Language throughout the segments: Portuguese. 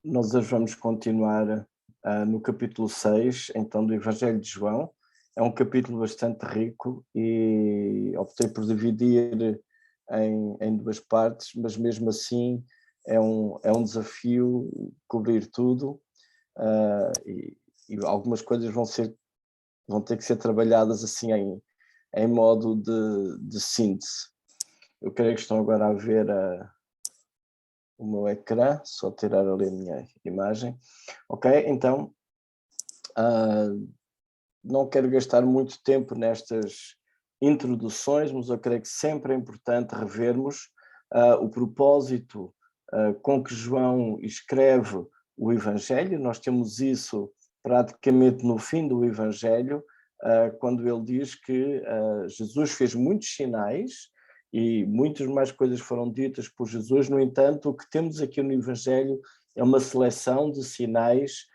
Nós hoje vamos continuar no capítulo 6, então, do Evangelho de João. É um capítulo bastante rico e optei por dividir em duas partes, mas mesmo assim é um desafio cobrir tudo, e algumas coisas vão ter que ser trabalhadas assim em modo de síntese. Eu creio que estão agora a ver o meu ecrã, só tirar ali a minha imagem. Ok, então, não quero gastar muito tempo nestas introduções, mas eu creio que sempre é importante revermos o propósito com que João escreve o Evangelho. Nós temos isso praticamente no fim do Evangelho, quando ele diz que Jesus fez muitos sinais e muitas mais coisas foram ditas por Jesus. No entanto, o que temos aqui no Evangelho é uma seleção de sinais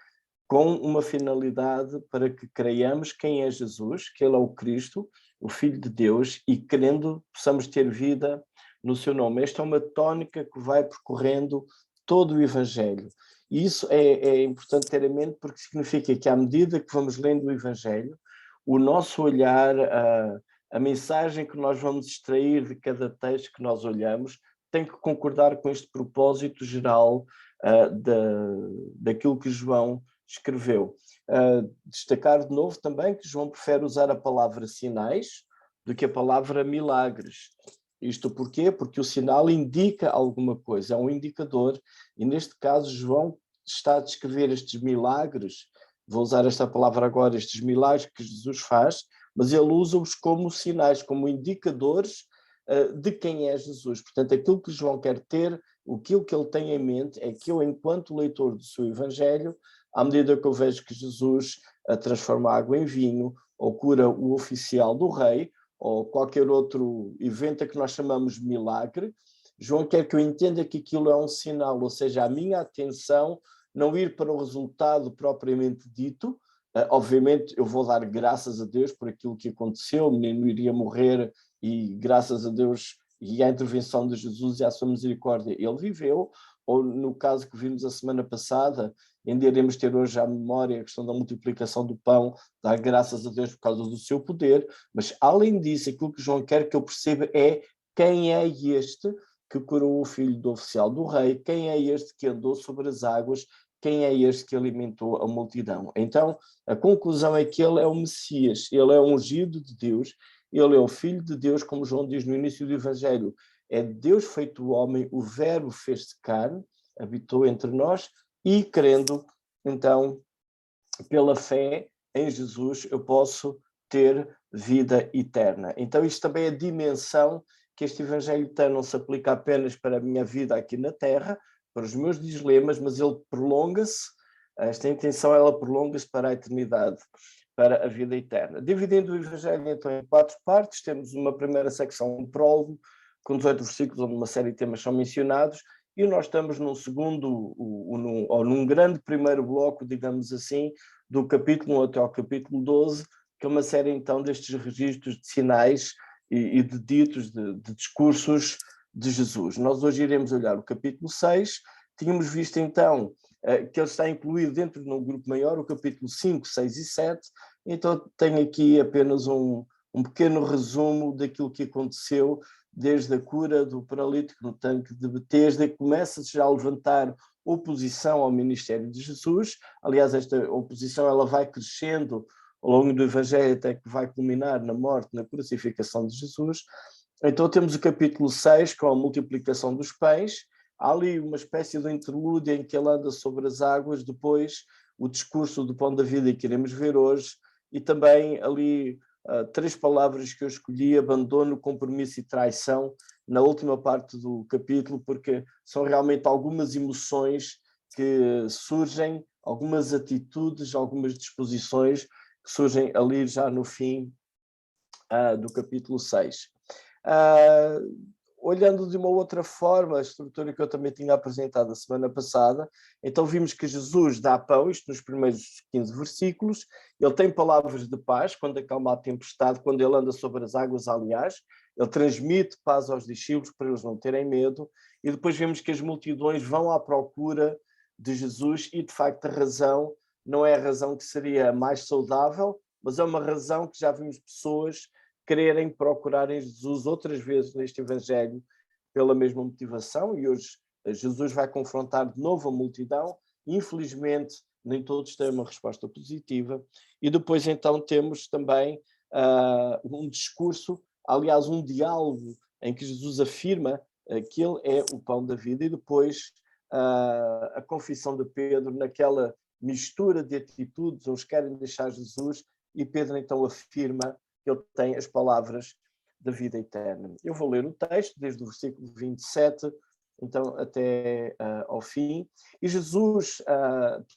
com uma finalidade para que creiamos quem é Jesus, que ele é o Cristo, o Filho de Deus, e querendo possamos ter vida no seu nome. Esta é uma tónica que vai percorrendo todo o Evangelho. E isso é importante ter em mente, porque significa que à medida que vamos lendo o Evangelho, o nosso olhar, a mensagem que nós vamos extrair de cada texto que nós olhamos, tem que concordar com este propósito geral daquilo que João escreveu. Destacar de novo também que João prefere usar a palavra sinais do que a palavra milagres. Isto porquê? Porque o sinal indica alguma coisa, é um indicador, e neste caso João está a descrever estes milagres, vou usar esta palavra agora, estes milagres que Jesus faz, mas ele usa-os como sinais, como indicadores de quem é Jesus. Portanto, aquilo que João quer ter, aquilo que ele tem em mente é que eu, enquanto leitor do seu Evangelho, à medida que eu vejo que Jesus transforma a água em vinho, ou cura o oficial do rei, ou qualquer outro evento a que nós chamamos de milagre, João quer que eu entenda que aquilo é um sinal, ou seja, a minha atenção não ir para o resultado propriamente dito. Obviamente eu vou dar graças a Deus por aquilo que aconteceu, o menino iria morrer e graças a Deus e à intervenção de Jesus e à sua misericórdia ele viveu, ou no caso que vimos a semana passada, ainda iremos ter hoje à memória a questão da multiplicação do pão, dar graças a Deus por causa do seu poder, mas além disso, aquilo que João quer que eu perceba é quem é este que curou o filho do oficial do rei, quem é este que andou sobre as águas, quem é este que alimentou a multidão. Então, a conclusão é que ele é o Messias, ele é o ungido de Deus, ele é o Filho de Deus, como João diz no início do Evangelho, é Deus feito homem, o Verbo fez-se carne, habitou entre nós, e crendo, então, pela fé em Jesus, eu posso ter vida eterna. Então isto também é a dimensão que este Evangelho tem, não se aplica apenas para a minha vida aqui na Terra, para os meus dilemas, mas ele prolonga-se, esta intenção ela prolonga-se para a eternidade, para a vida eterna. Dividindo o Evangelho então em 4 partes, temos uma primeira secção, um prólogo, com 18 versículos, onde uma série de temas são mencionados, e nós estamos num segundo, ou num grande primeiro bloco, digamos assim, do capítulo 1 até ao capítulo 12, que é uma série então destes registros de sinais e de ditos, de discursos de Jesus. Nós hoje iremos olhar o capítulo 6, tínhamos visto então que ele está incluído dentro de um grupo maior, o capítulo 5, 6 e 7, então tenho aqui apenas um pequeno resumo daquilo que aconteceu desde a cura do paralítico no tanque de Betesda, que começa-se já a levantar oposição ao ministério de Jesus. Aliás, esta oposição ela vai crescendo ao longo do Evangelho até que vai culminar na morte, na crucificação de Jesus. Então temos o capítulo 6, com a multiplicação dos pães. Há ali uma espécie de interlúdio em que ele anda sobre as águas, depois o discurso do pão da vida que iremos ver hoje, e também ali 3 palavras que eu escolhi: abandono, compromisso e traição, na última parte do capítulo, porque são realmente algumas emoções que surgem, algumas atitudes, algumas disposições que surgem ali já no fim do capítulo 6. Olhando de uma outra forma, a estrutura que eu também tinha apresentado a semana passada, então vimos que Jesus dá pão, isto nos primeiros 15 versículos, ele tem palavras de paz, quando acalma a tempestade, quando ele anda sobre as águas, aliás, Ele transmite paz aos discípulos para eles não terem medo, e depois vemos que as multidões vão à procura de Jesus, e de facto a razão não é a razão que seria mais saudável, mas é uma razão que já vimos pessoas quererem procurar em Jesus outras vezes neste Evangelho pela mesma motivação, e hoje Jesus vai confrontar de novo a multidão. Infelizmente nem todos têm uma resposta positiva, e depois então temos também um discurso, aliás um diálogo, em que Jesus afirma que ele é o pão da vida, e depois a confissão de Pedro naquela mistura de atitudes. Uns querem deixar Jesus e Pedro então afirma que ele tem as palavras da vida eterna. Eu vou ler o texto desde o versículo 27 então até ao fim, e Jesus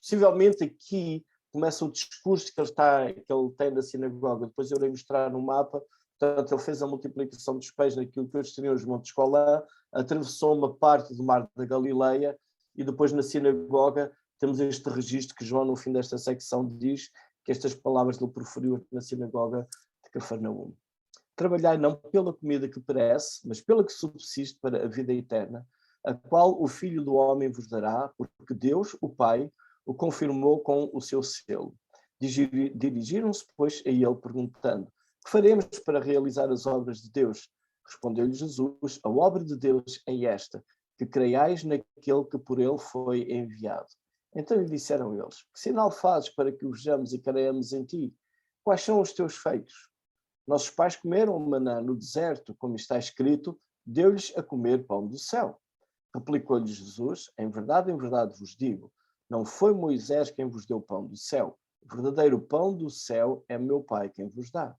possivelmente aqui começa o discurso que ele tem na sinagoga. Depois eu irei mostrar no mapa. Portanto, ele fez a multiplicação dos peixes naquilo que hoje seriam os Montes Colã, atravessou uma parte do Mar da Galileia, e depois na sinagoga temos este registro que João, no fim desta secção, diz que estas palavras ele proferiu na sinagoga de Cafarnaum. Trabalhai não pela comida que perece, mas pela que subsiste para a vida eterna, a qual o Filho do Homem vos dará, porque Deus, o Pai, o confirmou com o seu selo. Dirigiram-se, pois, a ele, perguntando: que faremos para realizar as obras de Deus? Respondeu-lhe Jesus: a obra de Deus é esta, que creiais naquele que por ele foi enviado. Então lhe disseram eles: que sinal fazes para que o vejamos e creiamos em ti? Quais são os teus feitos? Nossos pais comeram maná no deserto, como está escrito, deu-lhes a comer pão do céu. Replicou-lhe Jesus: em verdade vos digo, não foi Moisés quem vos deu pão do céu. O verdadeiro pão do céu é meu Pai quem vos dá.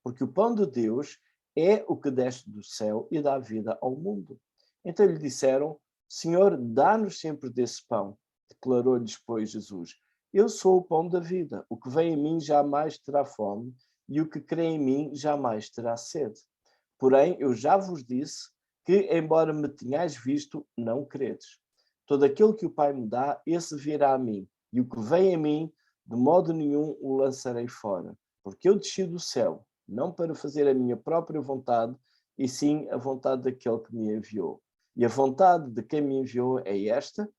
Porque o pão de Deus é o que desce do céu e dá vida ao mundo. Então lhe disseram: Senhor, dá-nos sempre desse pão. Declarou-lhes, pois, Jesus: eu sou o pão da vida. O que vem em mim jamais terá fome, e o que crê em mim jamais terá sede. Porém, eu já vos disse que, embora me tenhais visto, não credes. Todo aquele que o Pai me dá, esse virá a mim, e o que vem em mim, de modo nenhum o lançarei fora. Porque eu desci do céu, não para fazer a minha própria vontade, e sim a vontade daquele que me enviou. E a vontade de quem me enviou é esta,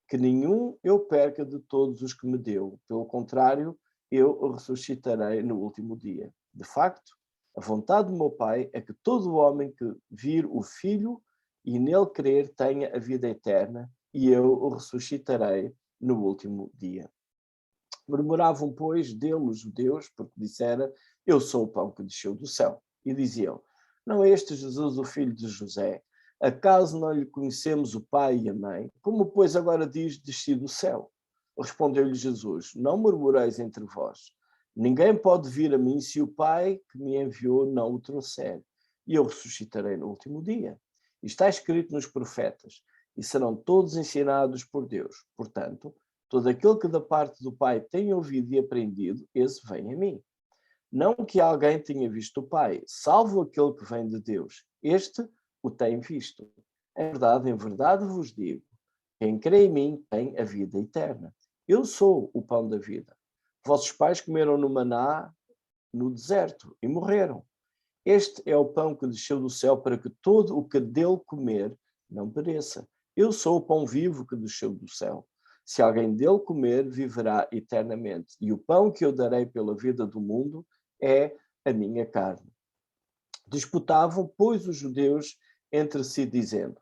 que nenhum eu perca de todos os que me deu. Pelo contrário, eu o ressuscitarei no último dia. De facto, a vontade do meu Pai é que todo homem que vir o Filho e nele crer tenha a vida eterna, e eu o ressuscitarei no último dia. Murmuravam, pois, dele os judeus, porque dissera: eu sou o pão que desceu do céu. E diziam: não é este Jesus o filho de José? Acaso não lhe conhecemos o pai e a mãe? Como, pois, agora diz: desci do céu? Respondeu-lhe Jesus: não murmureis entre vós. Ninguém pode vir a mim se o Pai que me enviou não o trouxer. E eu ressuscitarei no último dia. E está escrito nos profetas: e serão todos ensinados por Deus. Portanto, todo aquele que da parte do Pai tem ouvido e aprendido, esse vem a mim. Não que alguém tenha visto o Pai, salvo aquele que vem de Deus. Este o tem visto. Em verdade vos digo, quem crê em mim tem a vida eterna. Eu sou o pão da vida. Vossos pais comeram no maná no deserto e morreram. Este é o pão que desceu do céu para que todo o que dele comer não pereça. Eu sou o pão vivo que desceu do céu. Se alguém dele comer, viverá eternamente. E o pão que eu darei pela vida do mundo é a minha carne. Disputavam, pois, os judeus entre si, dizendo: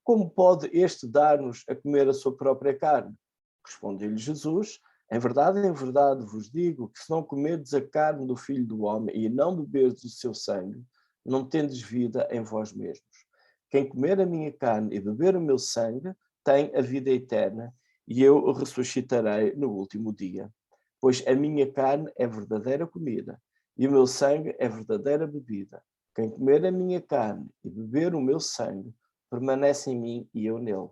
como pode este dar-nos a comer a sua própria carne? Respondeu-lhe Jesus: em verdade vos digo que se não comerdes a carne do Filho do Homem e não beberdes o seu sangue, não tendes vida em vós mesmos. Quem comer a minha carne e beber o meu sangue tem a vida eterna, e eu o ressuscitarei no último dia. Pois a minha carne é verdadeira comida, e o meu sangue é verdadeira bebida. Quem comer a minha carne e beber o meu sangue permanece em mim e eu nele.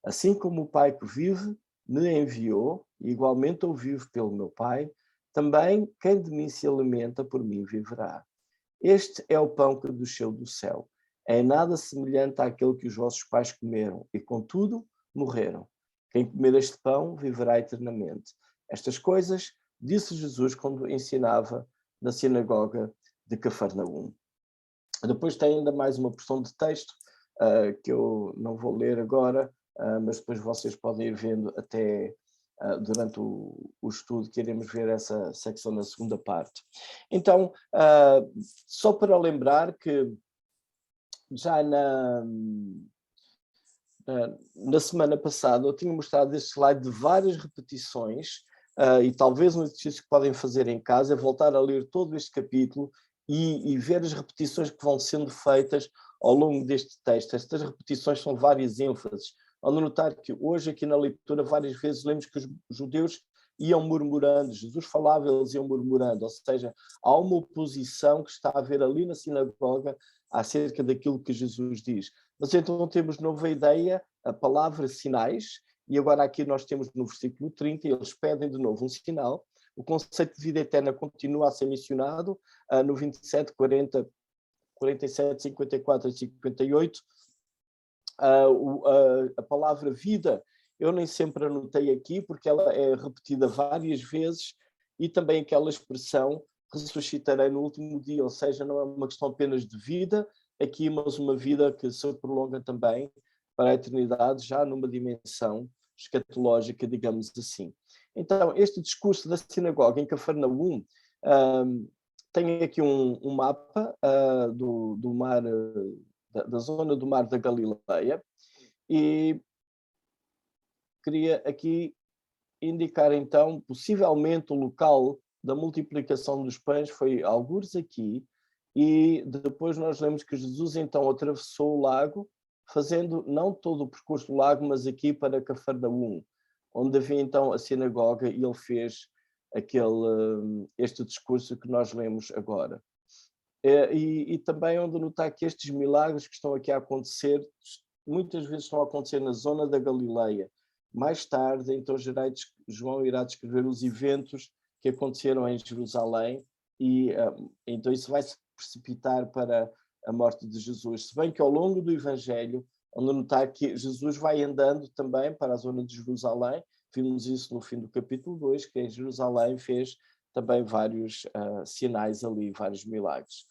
Assim como o Pai que vive me enviou, e igualmente eu vivo pelo meu Pai, também quem de mim se alimenta por mim viverá. Este é o pão que desceu do céu. É nada semelhante àquele que os vossos pais comeram, e contudo morreram. Quem comer este pão viverá eternamente. Estas coisas disse Jesus quando ensinava na sinagoga de Cafarnaum. Depois tem ainda mais uma porção de texto, que eu não vou ler agora, mas depois vocês podem ir vendo até durante o estudo, que iremos ver essa secção na segunda parte. Então, só para lembrar que já na semana passada eu tinha mostrado este slide de várias repetições, e talvez um exercício que podem fazer em casa é voltar a ler todo este capítulo e ver as repetições que vão sendo feitas ao longo deste texto. Estas repetições são várias ênfases. Ao notar que hoje aqui na leitura várias vezes lemos que os judeus iam murmurando, Jesus falava, eles iam murmurando, ou seja, há uma oposição que está a haver ali na sinagoga acerca daquilo que Jesus diz. Mas então temos nova ideia, a palavra sinais, e agora aqui nós temos no versículo 30, eles pedem de novo um sinal. O conceito de vida eterna continua a ser mencionado no 27, 40, 47, 54 e 58. A palavra vida eu nem sempre anotei aqui, porque ela é repetida várias vezes, e também aquela expressão ressuscitarei no último dia, ou seja, não é uma questão apenas de vida aqui, mas uma vida que se prolonga também para a eternidade, já numa dimensão escatológica, digamos assim. Então, este discurso da sinagoga em Cafarnaum tem aqui um mapa do mar, da zona do mar da Galileia, e queria aqui indicar então, possivelmente o local da multiplicação dos pães foi algures aqui, e depois nós lemos que Jesus então atravessou o lago, fazendo não todo o percurso do lago, mas aqui para Cafarnaum, onde havia então a sinagoga, e ele fez este discurso que nós lemos agora. E também onde notar que estes milagres que estão aqui a acontecer, muitas vezes estão a acontecer na zona da Galileia. Mais tarde, então, João irá descrever os eventos que aconteceram em Jerusalém, e então isso vai se precipitar para a morte de Jesus. Se bem que ao longo do Evangelho, onde notar que Jesus vai andando também para a zona de Jerusalém, vimos isso no fim do capítulo 2, que em Jerusalém fez também vários sinais ali, vários milagres.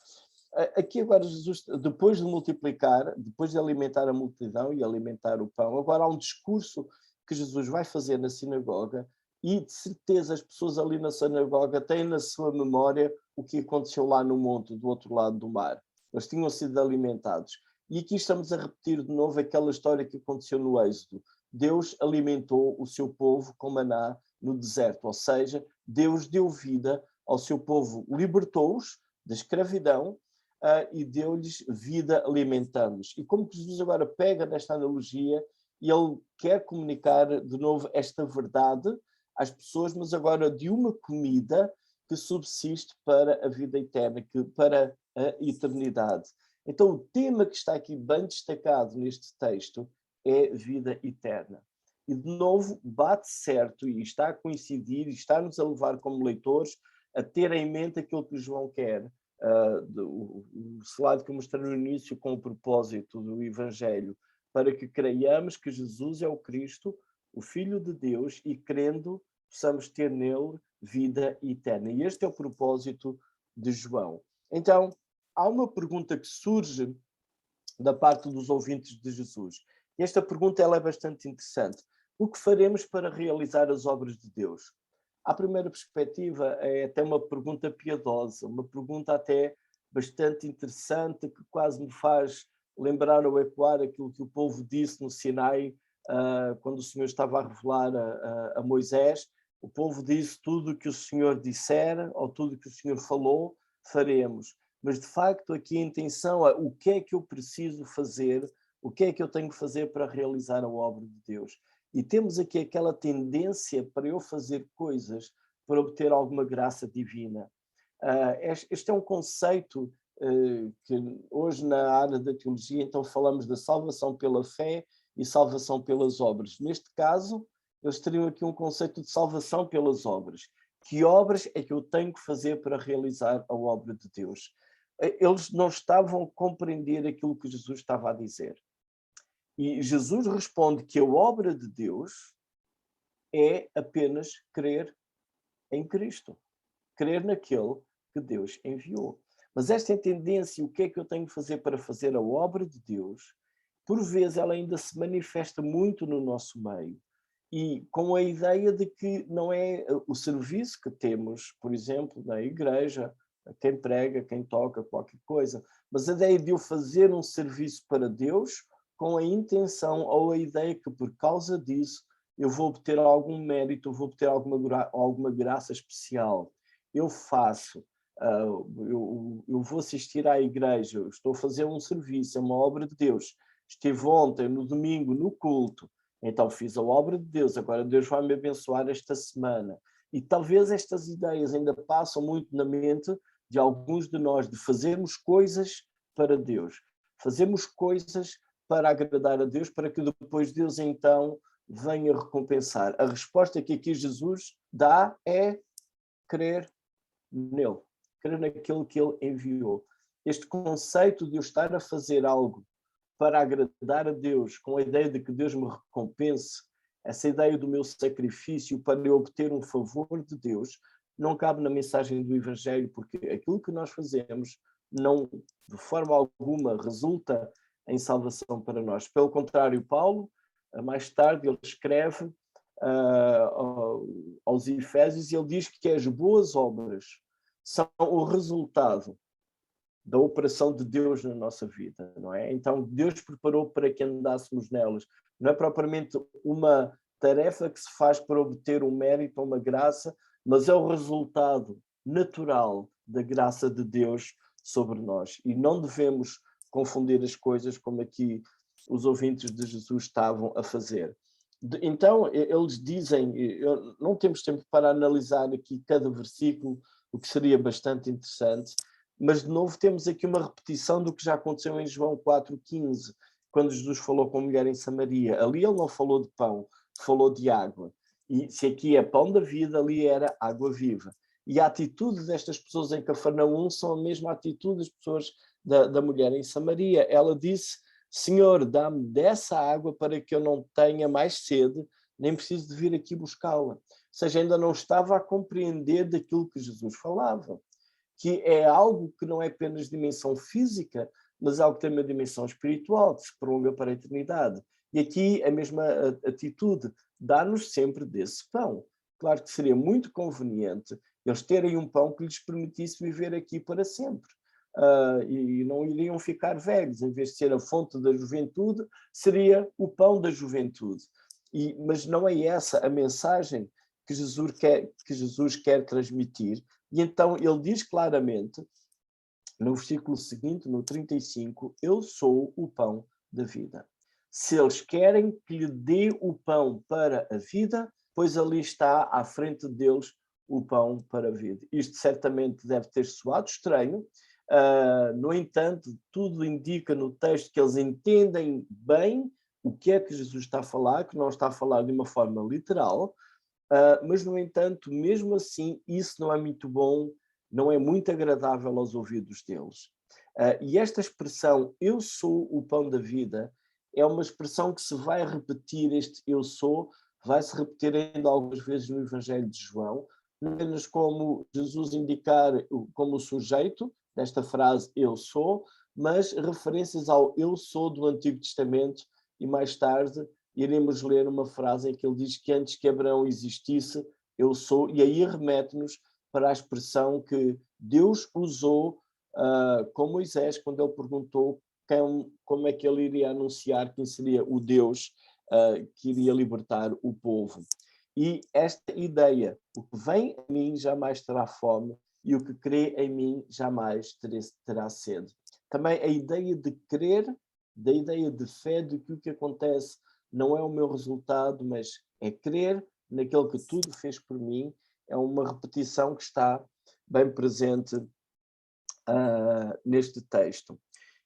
Aqui agora Jesus, depois de multiplicar, depois de alimentar a multidão e alimentar o pão, agora há um discurso que Jesus vai fazer na sinagoga, e de certeza as pessoas ali na sinagoga têm na sua memória o que aconteceu lá no monte, do outro lado do mar. Eles tinham sido alimentados. E aqui estamos a repetir de novo aquela história que aconteceu no Êxodo. Deus alimentou o seu povo com maná no deserto, ou seja, Deus deu vida ao seu povo, libertou-os da escravidão e deu-lhes vida alimentando-os. E como Jesus agora pega nesta analogia, e ele quer comunicar de novo esta verdade às pessoas, mas agora de uma comida que subsiste para a vida eterna, para a eternidade. Então o tema que está aqui bem destacado neste texto é vida eterna. E de novo bate certo e está a coincidir, e está-nos a levar como leitores a ter em mente aquilo que João quer. O slide que eu mostrei no início com o propósito do Evangelho, para que creiamos que Jesus é o Cristo, o Filho de Deus, e crendo possamos ter nele vida eterna. E este é o propósito de João. Então, há uma pergunta que surge da parte dos ouvintes de Jesus. E esta pergunta ela é bastante interessante. O que faremos para realizar as obras de Deus? À primeira perspectiva, é até uma pergunta piedosa, uma pergunta até bastante interessante, que quase me faz lembrar ou ecoar aquilo que o povo disse no Sinai, quando o Senhor estava a revelar a Moisés. O povo disse: tudo o que o Senhor disser, ou tudo o que o Senhor falou, faremos. Mas, de facto, aqui a intenção é o que é que eu preciso fazer, o que é que eu tenho que fazer para realizar a obra de Deus. E temos aqui aquela tendência para eu fazer coisas para obter alguma graça divina. Este é um conceito que hoje na área da teologia, então falamos da salvação pela fé e salvação pelas obras. Neste caso, eles teriam aqui um conceito de salvação pelas obras. Que obras é que eu tenho que fazer para realizar a obra de Deus? Eles não estavam a compreender aquilo que Jesus estava a dizer. E Jesus responde que a obra de Deus é apenas crer em Cristo. Crer naquele que Deus enviou. Mas esta tendência, o que é que eu tenho que fazer para fazer a obra de Deus, por vezes ela ainda se manifesta muito no nosso meio. E com a ideia de que não é o serviço que temos, por exemplo, na igreja, quem prega, quem toca, qualquer coisa, mas a ideia de eu fazer um serviço para Deus com a intenção ou a ideia que por causa disso eu vou obter algum mérito, vou obter alguma graça especial. Eu faço, eu vou assistir à igreja, eu estou a fazer um serviço, é uma obra de Deus. Estive ontem, no domingo, no culto, então fiz a obra de Deus, agora Deus vai me abençoar esta semana. E talvez estas ideias ainda passam muito na mente de alguns de nós, de fazermos coisas para Deus. Fazemos coisas para agradar a Deus, para que depois Deus então venha recompensar. A resposta que aqui Jesus dá é crer nele, crer naquilo que ele enviou. Este conceito de eu estar a fazer algo para agradar a Deus, com a ideia de que Deus me recompense, essa ideia do meu sacrifício para eu obter um favor de Deus, não cabe na mensagem do Evangelho, porque aquilo que nós fazemos não, de forma alguma, resulta em salvação para nós. Pelo contrário, Paulo, mais tarde, ele escreve aos Efésios e ele diz que as boas obras são o resultado da operação de Deus na nossa vida, não é? Então, Deus preparou para que andássemos nelas. Não é propriamente uma tarefa que se faz para obter um mérito ou uma graça, mas é o resultado natural da graça de Deus sobre nós. E não devemos confundir as coisas como aqui os ouvintes de Jesus estavam a fazer. Então, eles dizem, não temos tempo para analisar aqui cada versículo, o que seria bastante interessante, mas de novo temos aqui uma repetição do que já aconteceu em João 4,15, quando Jesus falou com a mulher em Samaria. Ali ele não falou de pão, falou de água. E se aqui é pão da vida, ali era água viva. E a atitude destas pessoas em Cafarnaum são a mesma atitude das pessoas da mulher em Samaria. Ela disse: Senhor, dá-me dessa água para que eu não tenha mais sede, nem preciso de vir aqui buscá-la. Ou seja, ainda não estava a compreender daquilo que Jesus falava, que é algo que não é apenas dimensão física, mas algo que tem uma dimensão espiritual, que se prolonga para a eternidade. E aqui a mesma atitude, dá-nos sempre desse pão. Claro que seria muito conveniente eles terem um pão que lhes permitisse viver aqui para sempre. E não iriam ficar velhos. Em vez de ser a fonte da juventude, seria o pão da juventude. Mas não é essa a mensagem que Jesus quer transmitir. E então ele diz claramente, no versículo seguinte, no 35, eu sou o pão da vida. Se eles querem que lhe dê o pão para a vida, pois ali está à frente deles o pão para a vida. Isto certamente deve ter soado estranho, no entanto, tudo indica no texto que eles entendem bem o que é que Jesus está a falar, que não está a falar de uma forma literal, mas, no entanto, mesmo assim, isso não é muito bom, não é muito agradável aos ouvidos deles. E esta expressão, eu sou o pão da vida, é uma expressão que se vai repetir, este eu sou, vai-se repetir ainda algumas vezes no Evangelho de João, não apenas como Jesus indicar como sujeito desta frase eu sou, mas referências ao eu sou do Antigo Testamento, e mais tarde iremos ler uma frase em que ele diz que antes que Abraão existisse, eu sou, e aí remete-nos para a expressão que Deus usou com Moisés, quando ele perguntou como é que ele iria anunciar quem seria o Deus que iria libertar o povo. E esta ideia, o que vem a mim jamais terá fome, e o que crê em mim jamais terá sede. Também a ideia de crer, da ideia de fé, de que o que acontece não é o meu resultado, mas é crer naquele que tudo fez por mim, é uma repetição que está bem presente neste texto.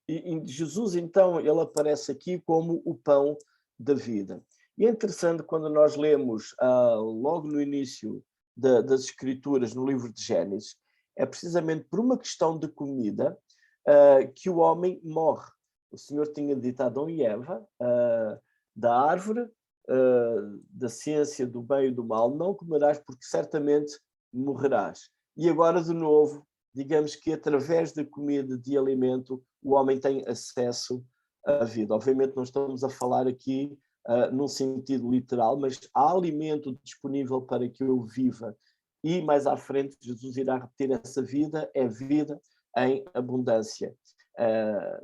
E Jesus, então, ele aparece aqui como o pão da vida. E é interessante quando nós lemos logo no início das Escrituras, no livro de Gênesis, é precisamente por uma questão de comida que o homem morre. O Senhor tinha dito a Adão e Eva, da árvore, da ciência do bem e do mal, não comerás porque certamente morrerás. E agora, de novo, digamos que através da comida, de alimento, o homem tem acesso à vida. Obviamente não estamos a falar aqui num sentido literal, mas há alimento disponível para que eu viva. E mais à frente Jesus irá repetir essa vida, é vida em abundância,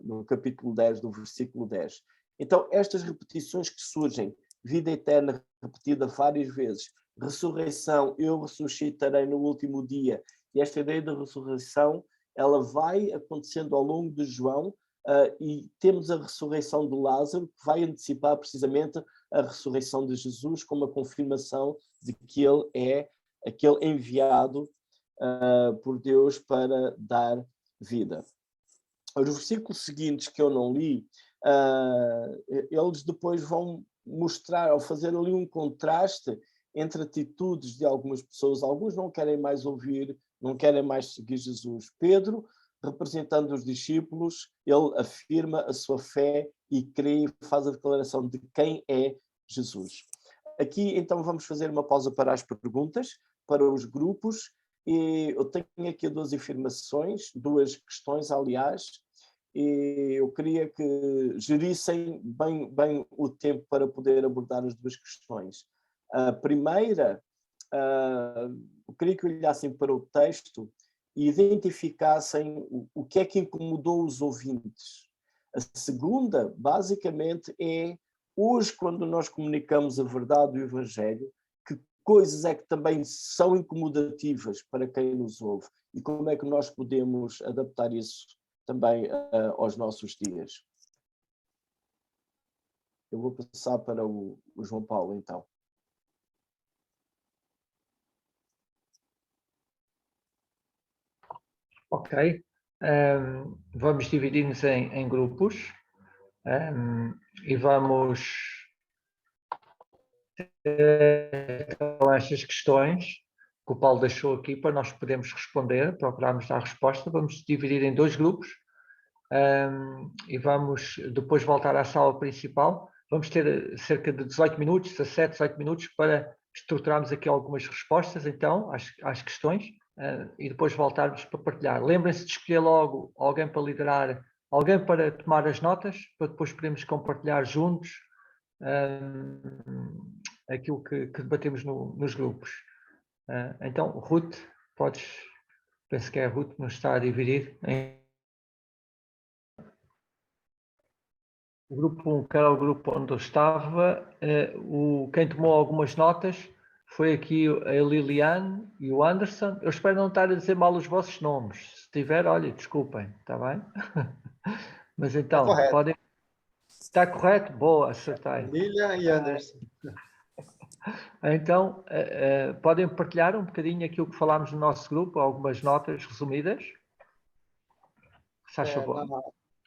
no capítulo 10, do versículo 10. Então, estas repetições que surgem, vida eterna repetida várias vezes, ressurreição, eu ressuscitarei no último dia, e esta ideia da ressurreição, ela vai acontecendo ao longo de João, e temos a ressurreição de Lázaro, que vai antecipar precisamente a ressurreição de Jesus, como a confirmação de que ele é aquele enviado por Deus para dar vida. Os versículos seguintes que eu não li, eles depois vão mostrar, ao fazer ali um contraste entre atitudes de algumas pessoas. Alguns não querem mais ouvir, não querem mais seguir Jesus. Pedro, representando os discípulos, ele afirma a sua fé e crê e faz a declaração de quem é Jesus. Aqui, então, vamos fazer uma pausa para as perguntas, para os grupos, e eu tenho aqui duas afirmações, duas questões, aliás, e eu queria que gerissem bem o tempo para poder abordar as duas questões. A primeira, eu queria que olhassem para o texto e identificassem o que é que incomodou os ouvintes. A segunda, basicamente, é hoje, quando nós comunicamos a verdade do Evangelho, que coisas é que também são incomodativas para quem nos ouve e como é que nós podemos adaptar isso também aos nossos dias. Eu vou passar para o João Paulo, então. Ok. Vamos dividir-nos em grupos e vamos com estas questões que o Paulo deixou aqui para nós podermos responder, procurarmos dar resposta. Vamos dividir em dois grupos e vamos depois voltar à sala principal. Vamos ter cerca de 18 minutos, 17, 18 minutos para estruturarmos aqui algumas respostas, então, às questões e depois voltarmos para partilhar. Lembrem-se de escolher logo alguém para liderar, alguém para tomar as notas, para depois podermos compartilhar juntos aquilo que debatemos nos grupos. Então, Ruth, penso que é a Ruth que nos está a dividir o grupo 1, que era o grupo onde eu estava. Quem tomou algumas notas foi aqui a Liliane e o Anderson. Eu espero não estar a dizer mal os vossos nomes. Se tiver, olha, desculpem, está bem? Mas então, podem... Está correto? Boa, acertei. Lilian e Anderson. Então, podem partilhar um bocadinho aquilo que falámos no nosso grupo, algumas notas resumidas? Se faz favor.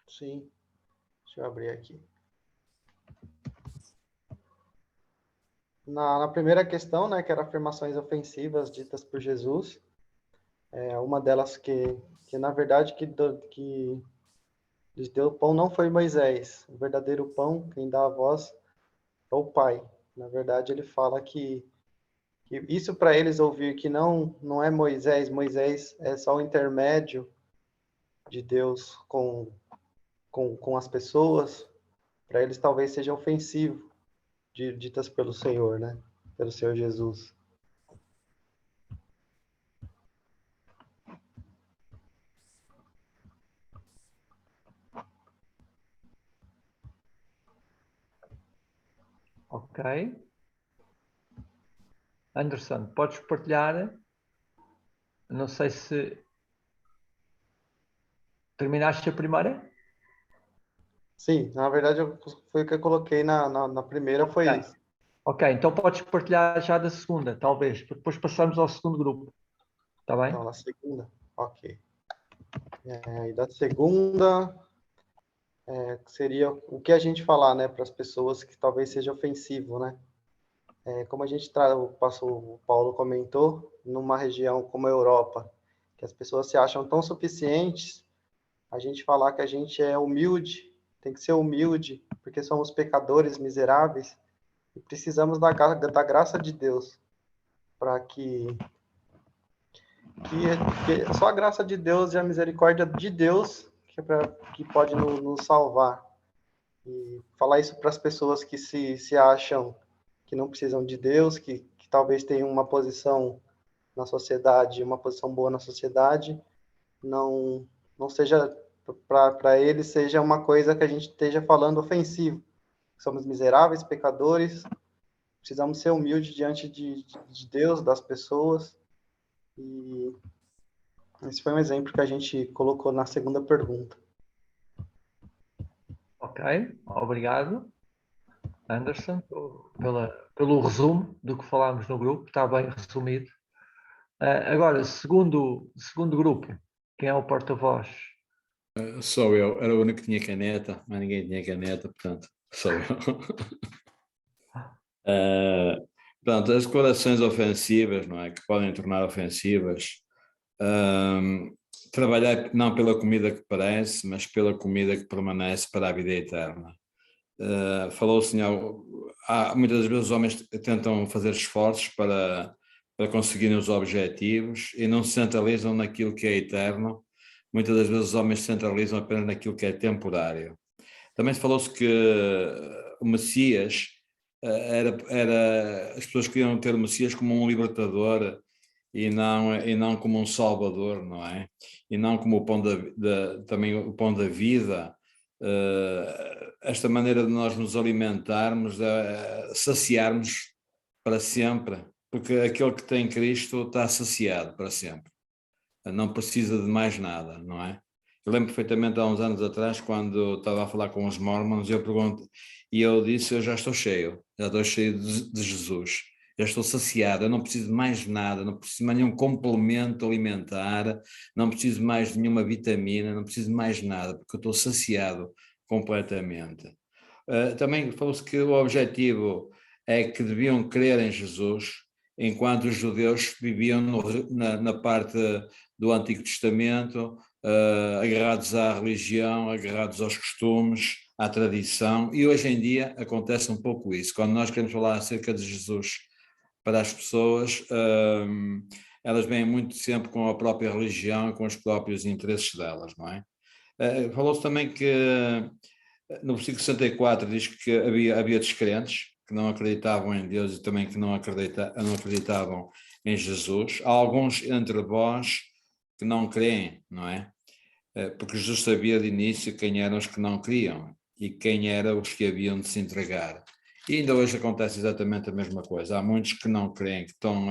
Sim. Deixa eu abrir aqui. Na primeira questão, né, que era afirmações ofensivas ditas por Jesus, uma delas que na verdade, que lhes deu o pão não foi Moisés. O verdadeiro pão, quem dá a voz, é o Pai. Na verdade, ele fala que isso para eles ouvir que não é Moisés, Moisés é só o intermédio de Deus com as pessoas, para eles talvez seja ofensivo, ditas pelo Senhor, né? Pelo Senhor Jesus. Ok. Anderson, podes partilhar? Não sei se terminaste a primeira? Sim, na verdade foi o que eu coloquei na primeira, foi isso. Ok, então podes partilhar já da segunda, talvez, para depois passarmos ao segundo grupo. Está bem? Então, na segunda, ok. E da segunda, seria o que a gente falar, né, para as pessoas que talvez seja ofensivo, né? Como a gente o Paulo comentou, numa região como a Europa, que as pessoas se acham tão suficientes, a gente falar que a gente é humilde, tem que ser humilde, porque somos pecadores miseráveis e precisamos da graça de Deus para que que só a graça de Deus e a misericórdia de Deus que pode nos salvar. E falar isso para as pessoas que se acham que não precisam de Deus, que talvez tenham uma posição na sociedade, uma posição boa na sociedade, não seja, para eles, seja uma coisa que a gente esteja falando ofensivo. Somos miseráveis, pecadores, precisamos ser humildes diante de Deus, das pessoas. E esse foi um exemplo que a gente colocou na segunda pergunta. Ok, obrigado, Anderson, pelo resumo do que falámos no grupo, está bem resumido. Agora, segundo grupo, quem é o porta-voz? Sou eu, era o único que tinha caneta, mas ninguém tinha caneta, portanto, sou eu. Portanto, as declarações ofensivas, não é, que podem tornar ofensivas, trabalhar não pela comida que parece, mas pela comida que permanece para a vida eterna. Falou o Senhor, muitas vezes os homens tentam fazer esforços para conseguirem os objetivos e não se centralizam naquilo que é eterno. Muitas das vezes os homens se centralizam apenas naquilo que é temporário. Também falou-se que o Messias as pessoas queriam ter o Messias como um libertador e não como um salvador, não é? E não como o pão também o pão da vida. Esta maneira de nós nos alimentarmos, saciarmos para sempre, porque aquele que tem Cristo está saciado para sempre. Não precisa de mais nada, não é? Eu lembro perfeitamente há uns anos atrás, quando estava a falar com os mormons, eu disse, eu já estou cheio de Jesus, já estou saciado, eu não preciso de mais nada, não preciso de mais nenhum complemento alimentar, não preciso mais de nenhuma vitamina, não preciso de mais nada, porque eu estou saciado completamente. Também falou-se que o objetivo é que deviam crer em Jesus, enquanto os judeus viviam na parte do Antigo Testamento, agarrados à religião, agarrados aos costumes, à tradição, e hoje em dia acontece um pouco isso. Quando nós queremos falar acerca de Jesus para as pessoas, elas vêm muito sempre com a própria religião e com os próprios interesses delas, não é? Falou-se também que no versículo 64 diz que havia descrentes que não acreditavam em Deus e também que não acreditavam em Jesus. Há alguns entre vós que não creem, não é? Porque Jesus sabia de início quem eram os que não criam e quem eram os que haviam de se entregar. E ainda hoje acontece exatamente a mesma coisa. Há muitos que não creem, que estão...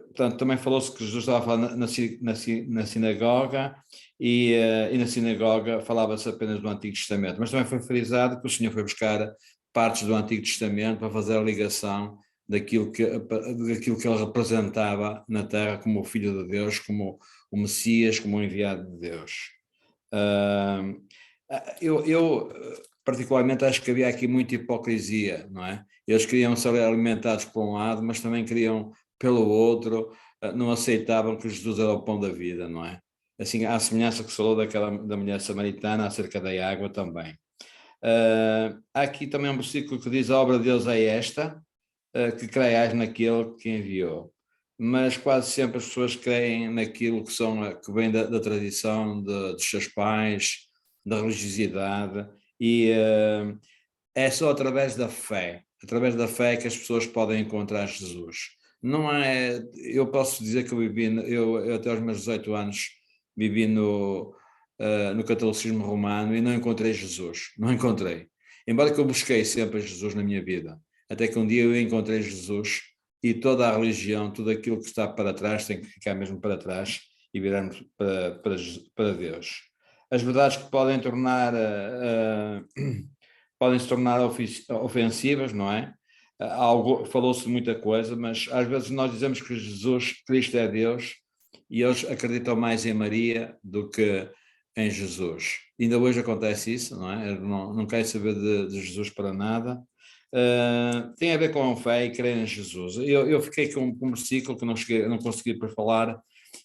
portanto, também falou-se que Jesus estava a falar na sinagoga e na sinagoga falava-se apenas do Antigo Testamento, mas também foi frisado que o Senhor foi buscar partes do Antigo Testamento para fazer a ligação daquilo que ele representava na Terra como o Filho de Deus, como o Messias, como o enviado de Deus. Eu particularmente acho que havia aqui muita hipocrisia, não é? Eles queriam ser alimentados por um lado, mas também queriam pelo outro, não aceitavam que Jesus era o pão da vida, não é? Assim, à semelhança que se falou da mulher samaritana acerca da água também. Há aqui também um versículo que diz: a obra de Deus é esta, que creias naquele que enviou. Mas quase sempre as pessoas creem naquilo que vem da tradição dos seus pais, da religiosidade, e é só através da fé que as pessoas podem encontrar Jesus. Não é, eu posso dizer que eu até aos meus 18 anos vivi no catolicismo romano e não encontrei Jesus, não encontrei. Embora que eu busquei sempre Jesus na minha vida, até que um dia eu encontrei Jesus e toda a religião, tudo aquilo que está para trás tem que ficar mesmo para trás e virarmos para Deus. As verdades que podem se tornar ofensivas, não é? Falou-se muita coisa, mas às vezes nós dizemos que Cristo é Deus e eles acreditam mais em Maria do que em Jesus. Ainda hoje acontece isso, não é? Não querem saber de Jesus para nada. Tem a ver com a fé e crer em Jesus. Eu fiquei com um versículo que não consegui para falar,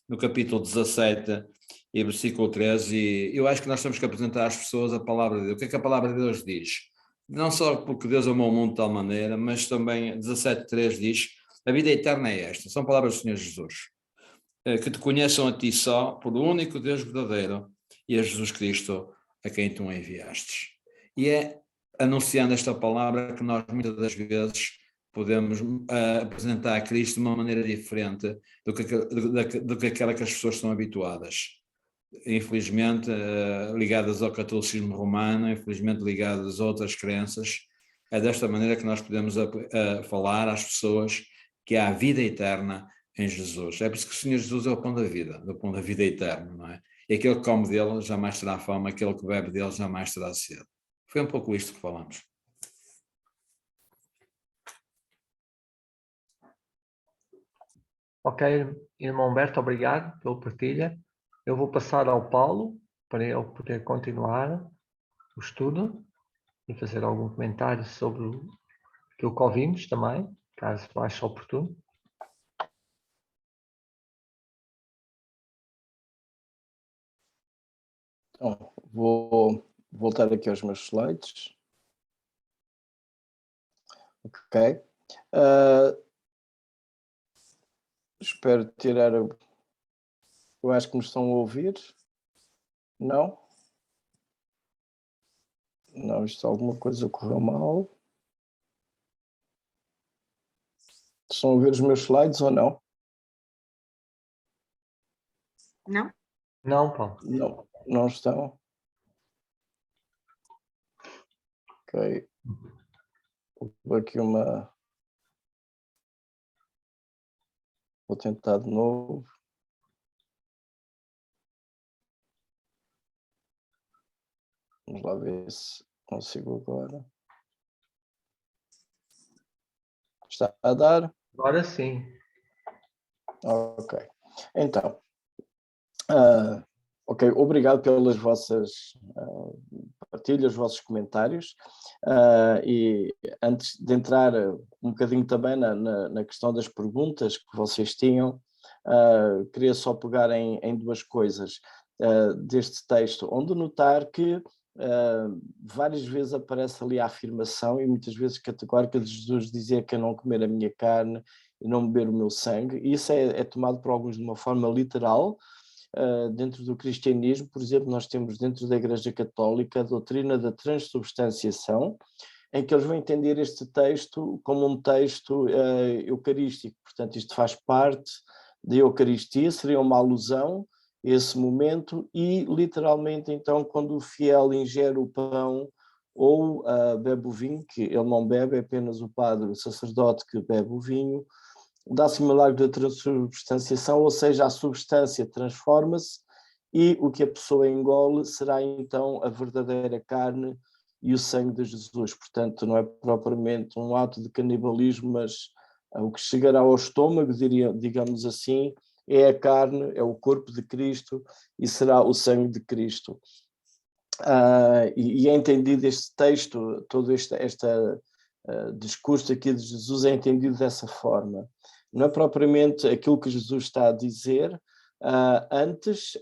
no capítulo 17 e versículo 13, e eu acho que nós temos que apresentar às pessoas a palavra de Deus. O que é que a palavra de Deus diz? Não só porque Deus amou o mundo de tal maneira, mas também 17:3 diz: A vida eterna é esta, são palavras do Senhor Jesus. Que te conheçam a ti só, por o único Deus verdadeiro, e a Jesus Cristo, a quem tu enviastes. E é anunciando esta palavra que nós muitas das vezes podemos apresentar a Cristo de uma maneira diferente do que aquela que as pessoas estão habituadas. Infelizmente ligadas ao catolicismo romano, infelizmente ligadas a outras crenças. É desta maneira que nós podemos falar às pessoas que há vida eterna em Jesus. É por isso que o Senhor Jesus é o pão da vida eterna, não é? E aquele que come dele jamais terá fome, aquele que bebe dele jamais terá sede. Foi um pouco isto que falamos. Ok, irmão Humberto, obrigado pela partilha. Eu vou passar ao Paulo para ele poder continuar o estudo e fazer algum comentário sobre aquilo que ouvimos também, caso ache oportuno. Então, vou voltar aqui aos meus slides. Ok. Espero tirar... Eu acho que me estão a ouvir. Não? Não, isto alguma coisa correu mal. Estão a ver os meus slides ou não? Não? Não, Paulo. Não, não estão. Ok. Vou aqui uma... Vou tentar de novo. Vamos lá ver se consigo agora. Está a dar? Agora sim. Ok. Então, ok, obrigado pelas vossas partilhas, vossos comentários. E antes de entrar um bocadinho também na questão das perguntas que vocês tinham, queria só pegar em duas coisas deste texto, onde notar que várias vezes aparece ali a afirmação, e muitas vezes categórica, de Jesus dizer que eu não comer a minha carne e não beber o meu sangue. E isso é tomado por alguns de uma forma literal. Dentro do cristianismo, por exemplo, nós temos dentro da Igreja Católica a doutrina da transubstanciação, em que eles vão entender este texto como um texto eucarístico. Portanto, isto faz parte da Eucaristia, seria uma alusão a esse momento, e literalmente então quando o fiel ingere o pão ou bebe o vinho, que ele não bebe, é apenas o padre, o sacerdote que bebe o vinho, dá-se o milagre da transubstanciação, ou seja, a substância transforma-se e o que a pessoa engole será então a verdadeira carne e o sangue de Jesus. Portanto, não é propriamente um ato de canibalismo, mas o que chegará ao estômago, digamos assim, é a carne, é o corpo de Cristo e será o sangue de Cristo. E é entendido este texto, todo este discurso aqui de Jesus é entendido dessa forma. Não é propriamente aquilo que Jesus está a dizer, antes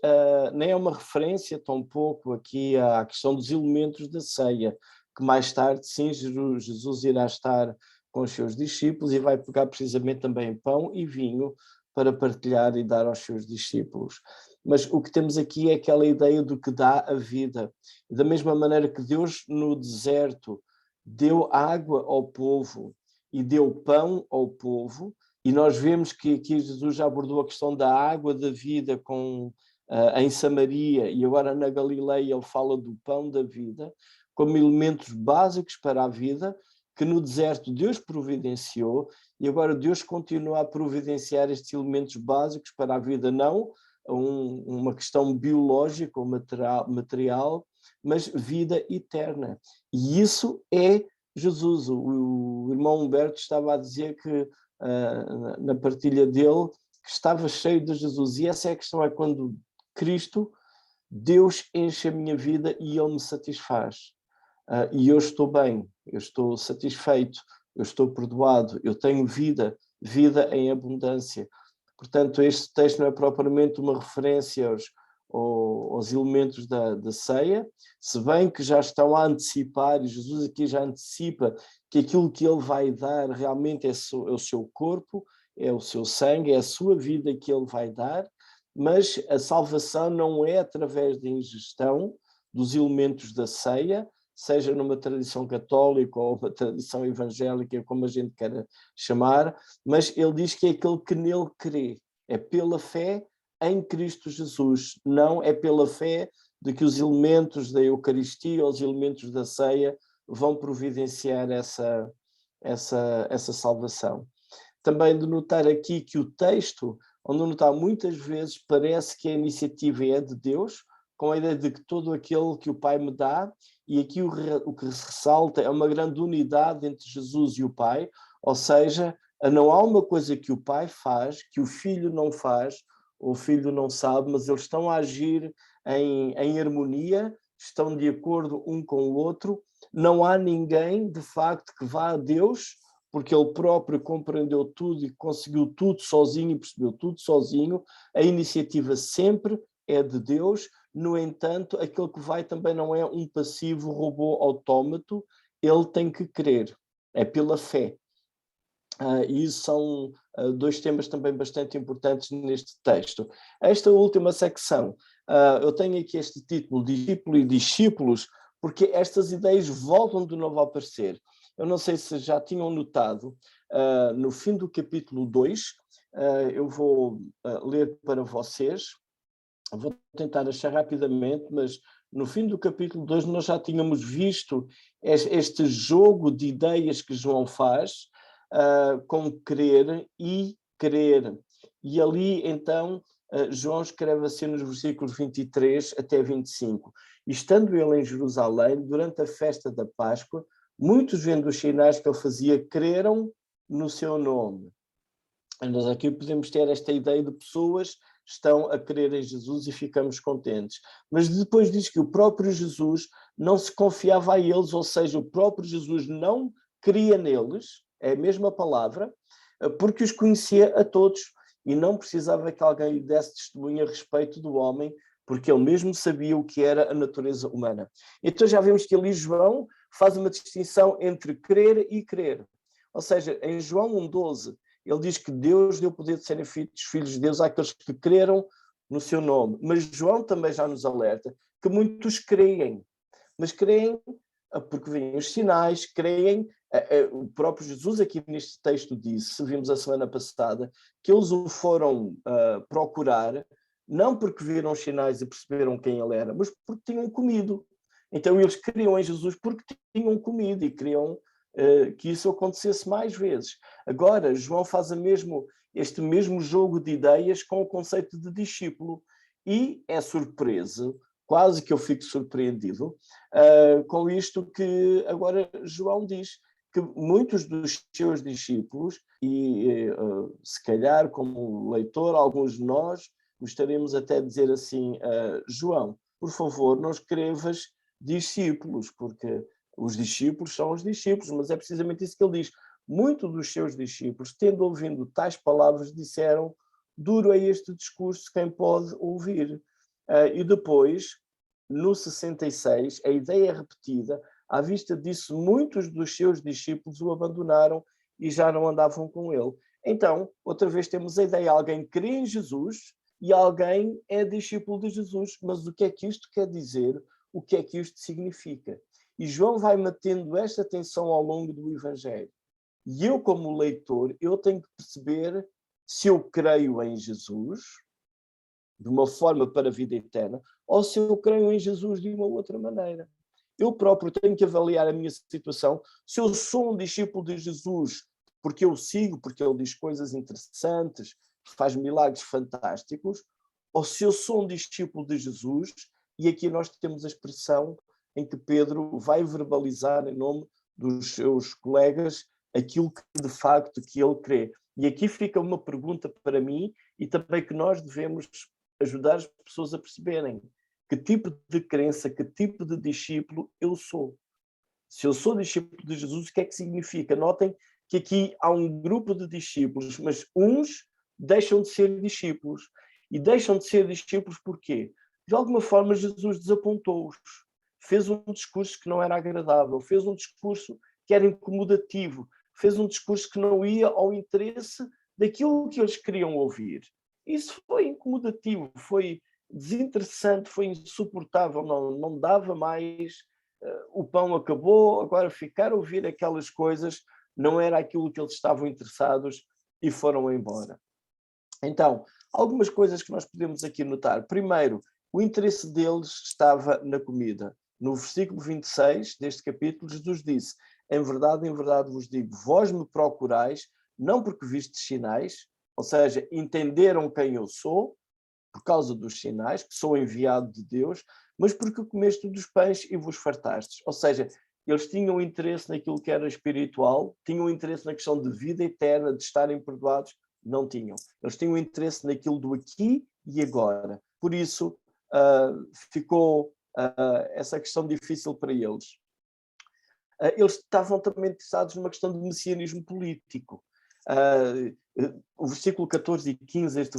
nem é uma referência tampouco aqui à questão dos elementos da ceia, que mais tarde sim Jesus irá estar com os seus discípulos e vai pegar precisamente também pão e vinho para partilhar e dar aos seus discípulos. Mas o que temos aqui é aquela ideia do que dá a vida. Da mesma maneira que Deus no deserto deu água ao povo e deu pão ao povo, e nós vemos que aqui Jesus já abordou a questão da água da vida em Samaria, e agora na Galileia ele fala do pão da vida, como elementos básicos para a vida, que no deserto Deus providenciou, e agora Deus continua a providenciar estes elementos básicos para a vida, não uma questão biológica ou material, mas vida eterna. E isso é Jesus. O irmão Humberto estava a dizer que na partilha dele, que estava cheio de Jesus. E essa é a questão, é quando Cristo, Deus enche a minha vida e Ele me satisfaz. E eu estou bem, eu estou satisfeito, eu estou perdoado, eu tenho vida em abundância. Portanto, este texto não é propriamente uma referência aos elementos da ceia, se bem que já estão a antecipar, e Jesus aqui já antecipa que aquilo que ele vai dar realmente é o seu corpo, é o seu sangue, é a sua vida que ele vai dar, mas a salvação não é através da ingestão dos elementos da ceia, seja numa tradição católica ou uma tradição evangélica, como a gente queira chamar, mas ele diz que é aquele que nele crê, é pela fé em Cristo Jesus, não é pela fé de que os elementos da Eucaristia ou os elementos da ceia vão providenciar essa salvação. Também de notar aqui que o texto, onde notar muitas vezes parece que a iniciativa é de Deus, com a ideia de que todo aquele que o Pai me dá, e aqui o que se ressalta é uma grande unidade entre Jesus e o Pai, ou seja, não há uma coisa que o Pai faz, que o Filho não faz, o Filho não sabe, mas eles estão a agir em harmonia, estão de acordo um com o outro, não há ninguém, de facto, que vá a Deus, porque ele próprio compreendeu tudo e conseguiu tudo sozinho e percebeu tudo sozinho, a iniciativa sempre é de Deus. No entanto, aquele que vai também não é um passivo robô autómato, ele tem que crer, é pela fé. E isso são dois temas também bastante importantes neste texto. Esta última secção, eu tenho aqui este título, Discípulo e Discípulos, porque estas ideias voltam de novo a aparecer. Eu não sei se já tinham notado, no fim do capítulo 2, eu vou ler para vocês, vou tentar achar rapidamente, mas no fim do capítulo 2 nós já tínhamos visto este jogo de ideias que João faz, com crer e crer. E ali, então, João escreve assim nos versículos 23 até 25. E estando ele em Jerusalém, durante a festa da Páscoa, muitos vendo os sinais que ele fazia, creram no seu nome. E nós aqui podemos ter esta ideia de pessoas que estão a crer em Jesus e ficamos contentes. Mas depois diz que o próprio Jesus não se confiava a eles, ou seja, o próprio Jesus não cria neles, é a mesma palavra, porque os conhecia a todos e não precisava que alguém lhe desse testemunho a respeito do homem, porque ele mesmo sabia o que era a natureza humana. Então já vemos que ali João faz uma distinção entre crer e crer. Ou seja, em João 1,12, ele diz que Deus deu o poder de serem filhos de Deus àqueles que creram no seu nome. Mas João também já nos alerta que muitos creem, mas creem porque veem os sinais, creem. O próprio Jesus aqui neste texto disse, vimos a semana passada, que eles o foram procurar, não porque viram os sinais e perceberam quem ele era, mas porque tinham comido. Então eles criam em Jesus porque tinham comido e queriam que isso acontecesse mais vezes. Agora, João faz este mesmo jogo de ideias com o conceito de discípulo e é surpresa, quase que eu fico surpreendido com isto que agora João diz, que muitos dos seus discípulos, e se calhar como leitor, alguns de nós, gostaríamos até de dizer assim, João, por favor, não escrevas discípulos, porque os discípulos são os discípulos, mas é precisamente isso que ele diz. Muitos dos seus discípulos, tendo ouvido tais palavras, disseram, duro é este discurso, quem pode ouvir? E depois, no 66, a ideia é repetida, à vista disso, muitos dos seus discípulos o abandonaram e já não andavam com ele. Então, outra vez temos a ideia, alguém crê em Jesus e alguém é discípulo de Jesus. Mas o que é que isto quer dizer? O que é que isto significa? E João vai mantendo esta tensão ao longo do Evangelho. E eu, como leitor, eu tenho que perceber se eu creio em Jesus de uma forma para a vida eterna ou se eu creio em Jesus de uma outra maneira. Eu próprio tenho que avaliar a minha situação, se eu sou um discípulo de Jesus porque eu sigo, porque ele diz coisas interessantes, faz milagres fantásticos, ou se eu sou um discípulo de Jesus, e aqui nós temos a expressão em que Pedro vai verbalizar em nome dos seus colegas aquilo que de facto que ele crê. E aqui fica uma pergunta para mim e também que nós devemos ajudar as pessoas a perceberem que tipo de crença, que tipo de discípulo eu sou. Se eu sou discípulo de Jesus, o que é que significa? Notem que aqui há um grupo de discípulos, mas uns deixam de ser discípulos. E deixam de ser discípulos porquê? de alguma forma Jesus desapontou-os. Fez um discurso que não era agradável, fez um discurso que era incomodativo, fez um discurso que não ia ao interesse daquilo que eles queriam ouvir. Isso foi incomodativo, foi desinteressante, foi insuportável, não dava mais, o pão acabou, agora ficar a ouvir aquelas coisas não era aquilo que eles estavam interessados e foram embora. Então, algumas coisas que nós podemos aqui notar. Primeiro, o interesse deles estava na comida. No versículo 26 deste capítulo, Jesus disse: em verdade vos digo, vós me procurais, não porque vistes sinais, ou seja, entenderam quem eu sou, por causa dos sinais, que sou enviado de Deus, mas porque comeste dos pães e vos fartastes. Ou seja, eles tinham interesse naquilo que era espiritual, tinham interesse na questão de vida eterna, de estarem perdoados, não tinham. Eles tinham interesse naquilo do aqui e agora. Por isso, ficou essa questão difícil para eles. Eles estavam também interessados numa questão de messianismo político. O versículo 14 e 15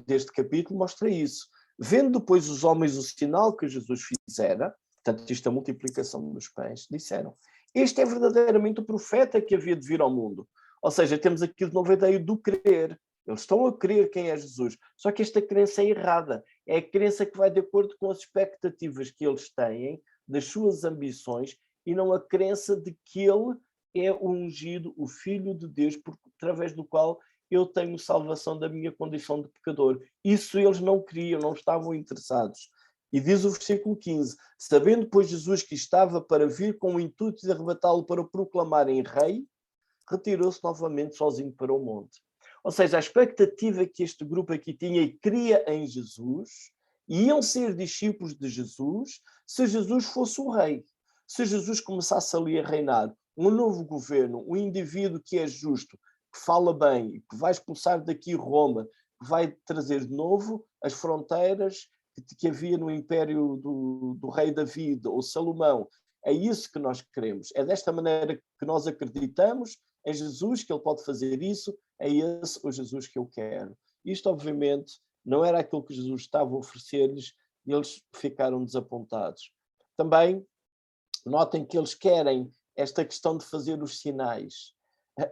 deste capítulo mostra isso. Vendo depois os homens o sinal que Jesus fizera, portanto isto é a multiplicação dos pães, disseram: este é verdadeiramente o profeta que havia de vir ao mundo. Ou seja, temos aqui de novo a ideia do crer. Eles estão a crer quem é Jesus. Só que esta crença é errada. É a crença que vai de acordo com as expectativas que eles têm, das suas ambições, e não a crença de que ele é o ungido, o Filho de Deus, através do qual eu tenho salvação da minha condição de pecador. Isso eles não queriam, não estavam interessados. E diz o versículo 15: sabendo, pois, Jesus que estava para vir com o intuito de arrebatá-lo para o proclamarem rei, retirou-se novamente sozinho para o monte. Ou seja, a expectativa que este grupo aqui tinha e cria em Jesus, iam ser discípulos de Jesus se Jesus fosse o rei. Se Jesus começasse ali a reinar, um novo governo, um indivíduo que é justo, que fala bem, que vai expulsar daqui Roma, que vai trazer de novo as fronteiras que havia no império do rei David ou Salomão. É isso que nós queremos. É desta maneira que nós acreditamos em Jesus, que ele pode fazer isso. É esse o Jesus que eu quero. Isto, obviamente, não era aquilo que Jesus estava a oferecer-lhes e eles ficaram desapontados. Também, notem que eles querem esta questão de fazer os sinais.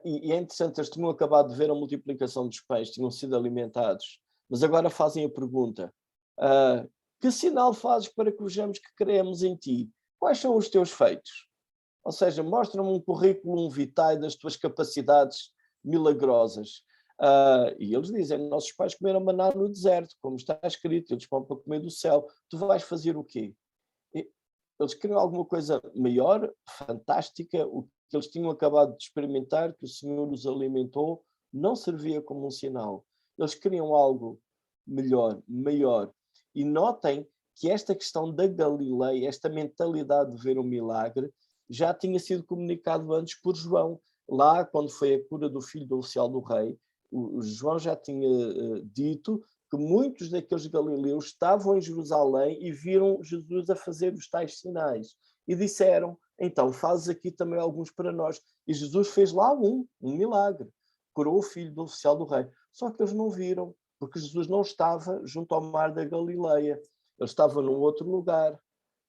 E é interessante, eles tinham acabado de ver a multiplicação dos pães, tinham sido alimentados, mas agora fazem a pergunta: que sinal fazes para que vejamos que cremos em ti? Quais são os teus feitos? Ou seja, mostra-me um currículo vitae das tuas capacidades milagrosas. E eles dizem: nossos pais comeram maná no deserto, como está escrito, eles vão para comer do céu. Tu vais fazer o quê? Eles queriam alguma coisa maior, fantástica. O que eles tinham acabado de experimentar, que o Senhor os alimentou, não servia como um sinal. Eles queriam algo melhor, maior. E notem que esta questão da Galileia, esta mentalidade de ver um milagre, já tinha sido comunicado antes por João. Lá, quando foi a cura do filho do oficial do rei, o João já tinha dito que muitos daqueles galileus estavam em Jerusalém e viram Jesus a fazer os tais sinais. E disseram: então, fazes aqui também alguns para nós. E Jesus fez lá um milagre. Curou o filho do oficial do rei. Só que eles não viram, porque Jesus não estava junto ao mar da Galileia. Ele estava num outro lugar.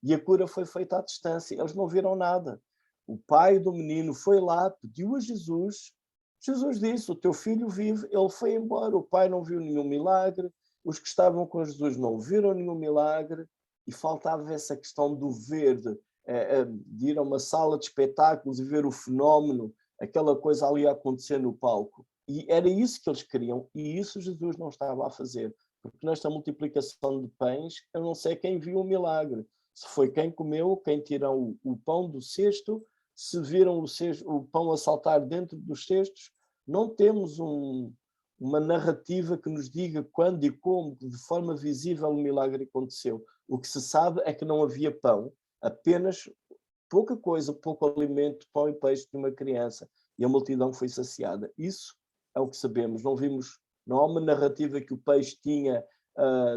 E a cura foi feita à distância. Eles não viram nada. O pai do menino foi lá, pediu a Jesus. Jesus disse: o teu filho vive. Ele foi embora. O pai não viu nenhum milagre. Os que estavam com Jesus não viram nenhum milagre. E faltava essa questão do ver, de ir a uma sala de espetáculos e ver o fenómeno, aquela coisa ali a acontecer no palco. E era isso que eles queriam. E isso Jesus não estava a fazer. Porque nesta multiplicação de pães, eu não sei quem viu o milagre. Se foi quem comeu, quem tirou o pão do cesto, se viram o pão a saltar dentro dos cestos. Não temos uma narrativa que nos diga quando e como, de forma visível, o milagre aconteceu. O que se sabe é que não havia pão, apenas pouca coisa, pouco alimento, pão e peixe de uma criança. E a multidão foi saciada. Isso é o que sabemos. Não há uma narrativa que o peixe tinha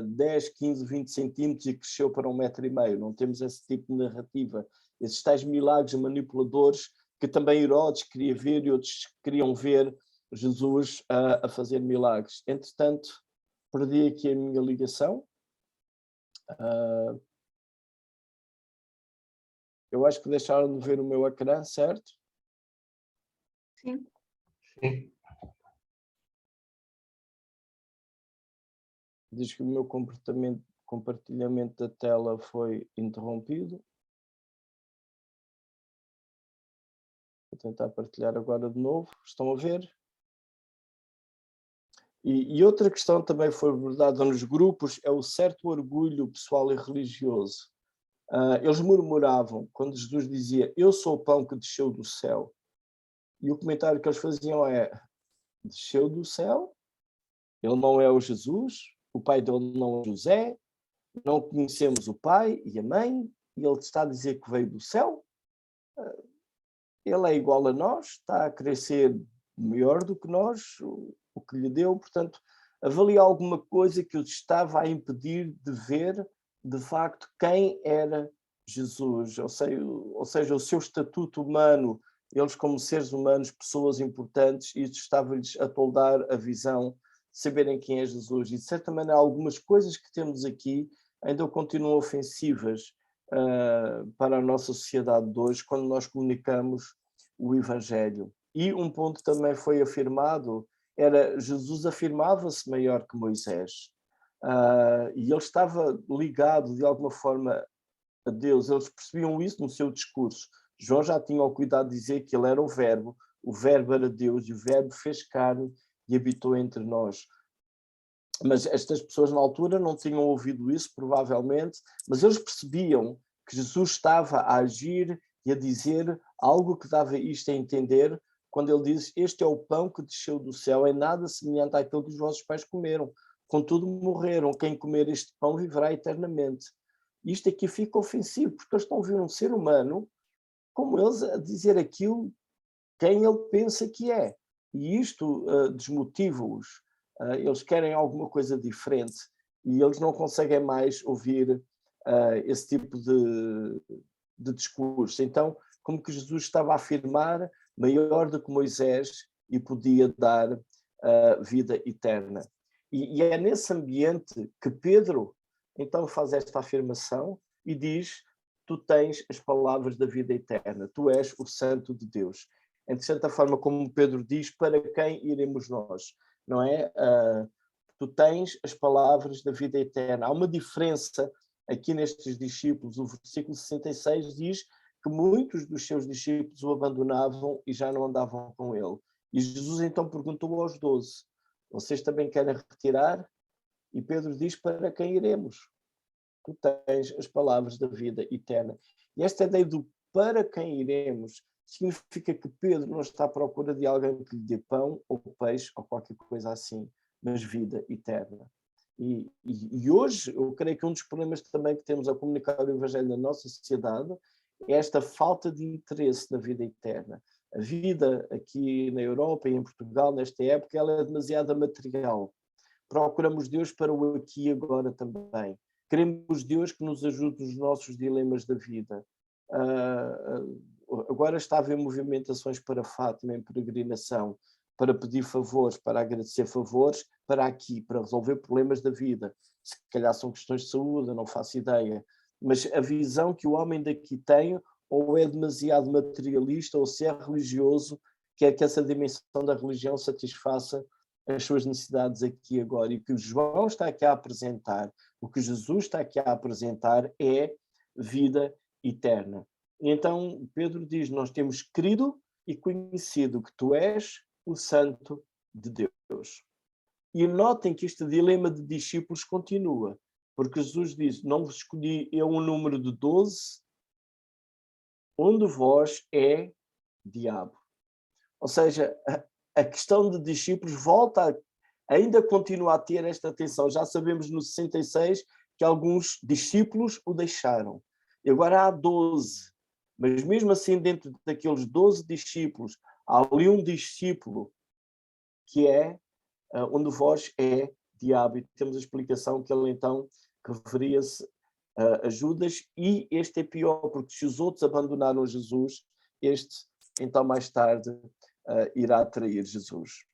10, 15, 20 centímetros e cresceu para 1,5 metro. Não temos esse tipo de narrativa. Esses tais milagres manipuladores que também Herodes queria ver e outros queriam ver Jesus a fazer milagres. Entretanto, perdi aqui a minha ligação. Eu acho que deixaram de ver o meu ecrã, certo? Sim. Sim. Diz que o meu compartilhamento da tela foi interrompido. Vou tentar partilhar agora de novo. Estão a ver? E outra questão também foi abordada nos grupos é o certo orgulho pessoal e religioso. Eles murmuravam quando Jesus dizia: eu sou o pão que desceu do céu. E o comentário que eles faziam é: desceu do céu? Ele não é o Jesus? O pai dele não é José? Não conhecemos o pai e a mãe? E ele está a dizer que veio do céu? Ele é igual a nós? Está a querer ser melhor do que nós? O que lhe deu? Portanto, havia alguma coisa que os estava a impedir de ver, de facto, quem era Jesus. Ou seja, o seu estatuto humano, eles como seres humanos, pessoas importantes, isso estava-lhes a toldar a visão, saberem quem é Jesus. E, de certa maneira, algumas coisas que temos aqui ainda continuam ofensivas para a nossa sociedade de hoje, quando nós comunicamos o Evangelho. E um ponto também foi afirmado, era Jesus afirmava-se maior que Moisés. E ele estava ligado, de alguma forma, a Deus. Eles percebiam isso no seu discurso. João já tinha o cuidado de dizer que ele era o Verbo era Deus, e o Verbo fez carne e habitou entre nós. Mas estas pessoas na altura não tinham ouvido isso, provavelmente, mas eles percebiam que Jesus estava a agir e a dizer algo que dava isto a entender, quando ele diz: este é o pão que desceu do céu, é nada semelhante àquilo que os vossos pais comeram, contudo morreram, quem comer este pão viverá eternamente. Isto aqui fica ofensivo, porque eles estão a ver um ser humano, como eles, a dizer aquilo quem ele pensa que é. E isto desmotiva-os. Eles querem alguma coisa diferente e eles não conseguem mais ouvir esse tipo de discurso. Então, como que Jesus estava a afirmar maior do que Moisés e podia dar vida eterna. E é nesse ambiente que Pedro então faz esta afirmação e diz: tu tens as palavras da vida eterna, tu és o Santo de Deus. É de certa forma como Pedro diz: para quem iremos nós? Não é? Tu tens as palavras da vida eterna. Há uma diferença aqui nestes discípulos. O versículo 66 diz que muitos dos seus discípulos o abandonavam e já não andavam com ele. E Jesus então perguntou aos 12: vocês também querem retirar? E Pedro diz: para quem iremos? Tu tens as palavras da vida eterna. E esta ideia do para quem iremos significa que Pedro não está à procura de alguém que lhe dê pão ou peixe ou qualquer coisa assim, mas vida eterna. E hoje, eu creio que um dos problemas também que temos a comunicar o Evangelho na nossa sociedade é esta falta de interesse na vida eterna. A vida aqui na Europa e em Portugal, nesta época, ela é demasiado material. Procuramos Deus para o aqui e agora também. Queremos Deus que nos ajude nos nossos dilemas da vida. Agora está a haver movimentações para Fátima em peregrinação, para pedir favores, para agradecer favores, para aqui, para resolver problemas da vida. Se calhar são questões de saúde, eu não faço ideia. Mas a visão que o homem daqui tem ou é demasiado materialista ou se é religioso, quer que essa dimensão da religião satisfaça as suas necessidades aqui e agora. E o que o João está aqui a apresentar, o que Jesus está aqui a apresentar é vida eterna. E então Pedro diz: nós temos crido e conhecido que tu és o Santo de Deus. E notem que este dilema de discípulos continua, porque Jesus diz: não vos escolhi eu um número de 12, um de vós é diabo. Ou seja, a questão de discípulos ainda continua a ter esta atenção. Já sabemos no 66 que alguns discípulos o deixaram. E agora há 12. Mas mesmo assim, dentro daqueles 12 discípulos, há ali um discípulo que é um de vós é diabo. E temos a explicação que ele então referia-se a Judas, e este é pior, porque se os outros abandonaram Jesus, este então mais tarde irá trair Jesus.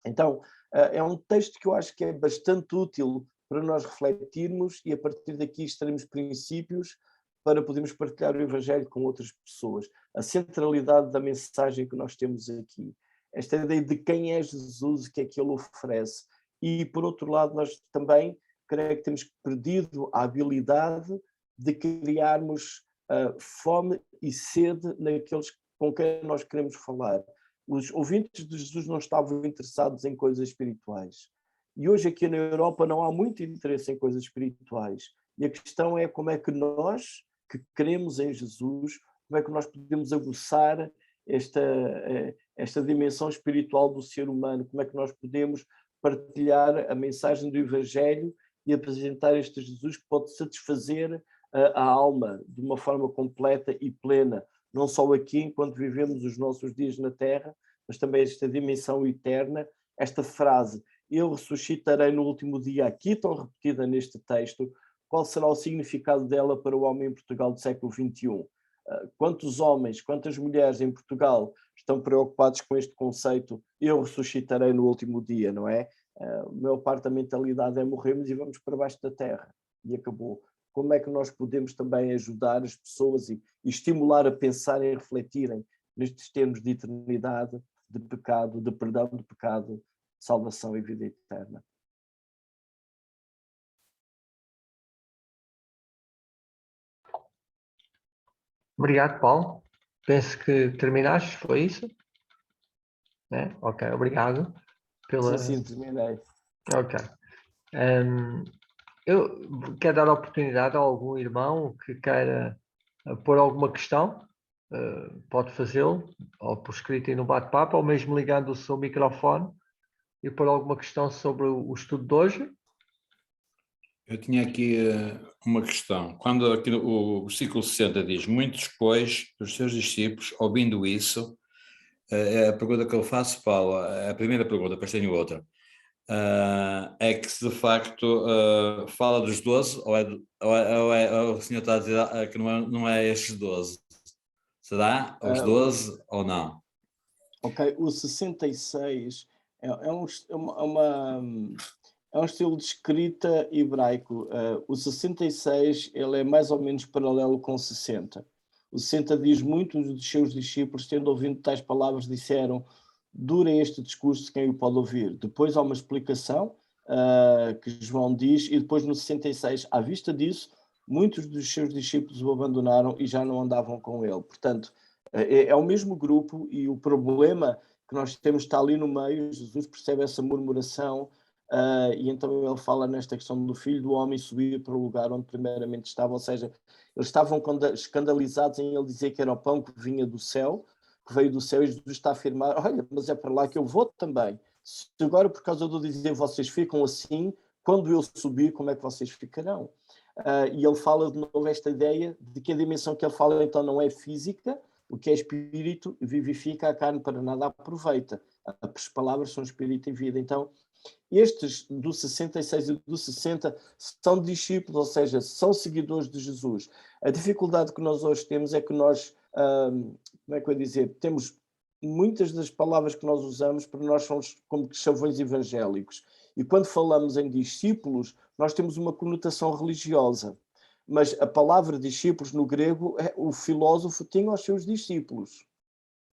Então, é um texto que eu acho que é bastante útil para nós refletirmos e a partir daqui extrairmos princípios para podermos partilhar o Evangelho com outras pessoas. A centralidade da mensagem que nós temos aqui. Esta ideia de quem é Jesus, o que é que ele oferece. E, por outro lado, nós também creio que temos perdido a habilidade de criarmos fome e sede naqueles com quem nós queremos falar. Os ouvintes de Jesus não estavam interessados em coisas espirituais. E hoje aqui na Europa não há muito interesse em coisas espirituais. E a questão é como é que nós, que cremos em Jesus, como é que nós podemos aguçar esta dimensão espiritual do ser humano, como é que nós podemos partilhar a mensagem do Evangelho e apresentar este Jesus que pode satisfazer a alma de uma forma completa e plena, não só aqui enquanto vivemos os nossos dias na Terra, mas também esta dimensão eterna, esta frase, eu ressuscitarei no último dia, aqui tão repetida neste texto, qual será o significado dela para o homem em Portugal do século XXI? Quantos homens, quantas mulheres em Portugal estão preocupados com este conceito, eu ressuscitarei no último dia, não é? A maior parte da mentalidade é morrermos e vamos para baixo da terra, e acabou. Como é que nós podemos também ajudar as pessoas e estimular a pensar e refletirem nestes termos de eternidade, de pecado, de perdão do pecado, salvação e vida eterna? Obrigado, Paulo. Penso que terminaste, foi isso? Ok, obrigado. Sim, terminei. Ok. Eu quero dar a oportunidade a algum irmão que queira pôr alguma questão, pode fazê-lo, ou por escrito aí no bate-papo, ou mesmo ligando o seu microfone e pôr alguma questão sobre o estudo de hoje. Eu tinha aqui uma questão. Quando aqui o versículo 60 diz, muitos, pois, dos seus discípulos, ouvindo isso, a pergunta que eu faço, Paulo, a primeira pergunta, depois tenho outra, é que se de facto fala dos 12, ou o senhor está a dizer que não é estes 12? Será os 12 ou não? Ok, o 66 é um estilo de escrita hebraico. O 66 ele é mais ou menos paralelo com o 60. O 60 diz, muitos dos seus discípulos, tendo ouvido tais palavras, disseram, dura este discurso quem o pode ouvir. Depois há uma explicação que João diz, e depois no 66, à vista disso, muitos dos seus discípulos o abandonaram e já não andavam com ele. Portanto, é o mesmo grupo e o problema que nós temos está ali no meio. Jesus percebe essa murmuração e então ele fala nesta questão do Filho do Homem subir para o lugar onde primeiramente estava, ou seja, eles estavam escandalizados em ele dizer que era o pão que vinha do céu, que veio do céu, e Jesus está a afirmar, olha, mas é para lá que eu vou também. Se agora por causa do dizer vocês ficam assim, quando eu subir, como é que vocês ficarão? E ele fala de novo esta ideia de que a dimensão que ele fala então não é física, o que é espírito vivifica, a carne para nada aproveita. As palavras são espírito e vida. Então, estes do 66 e do 60 são discípulos, ou seja, são seguidores de Jesus. A dificuldade que nós hoje temos é que nós, como é que eu ia dizer, temos muitas das palavras que nós usamos, para nós somos como chavões evangélicos. E quando falamos em discípulos, nós temos uma conotação religiosa. Mas a palavra discípulos no grego, o filósofo tinha os seus discípulos.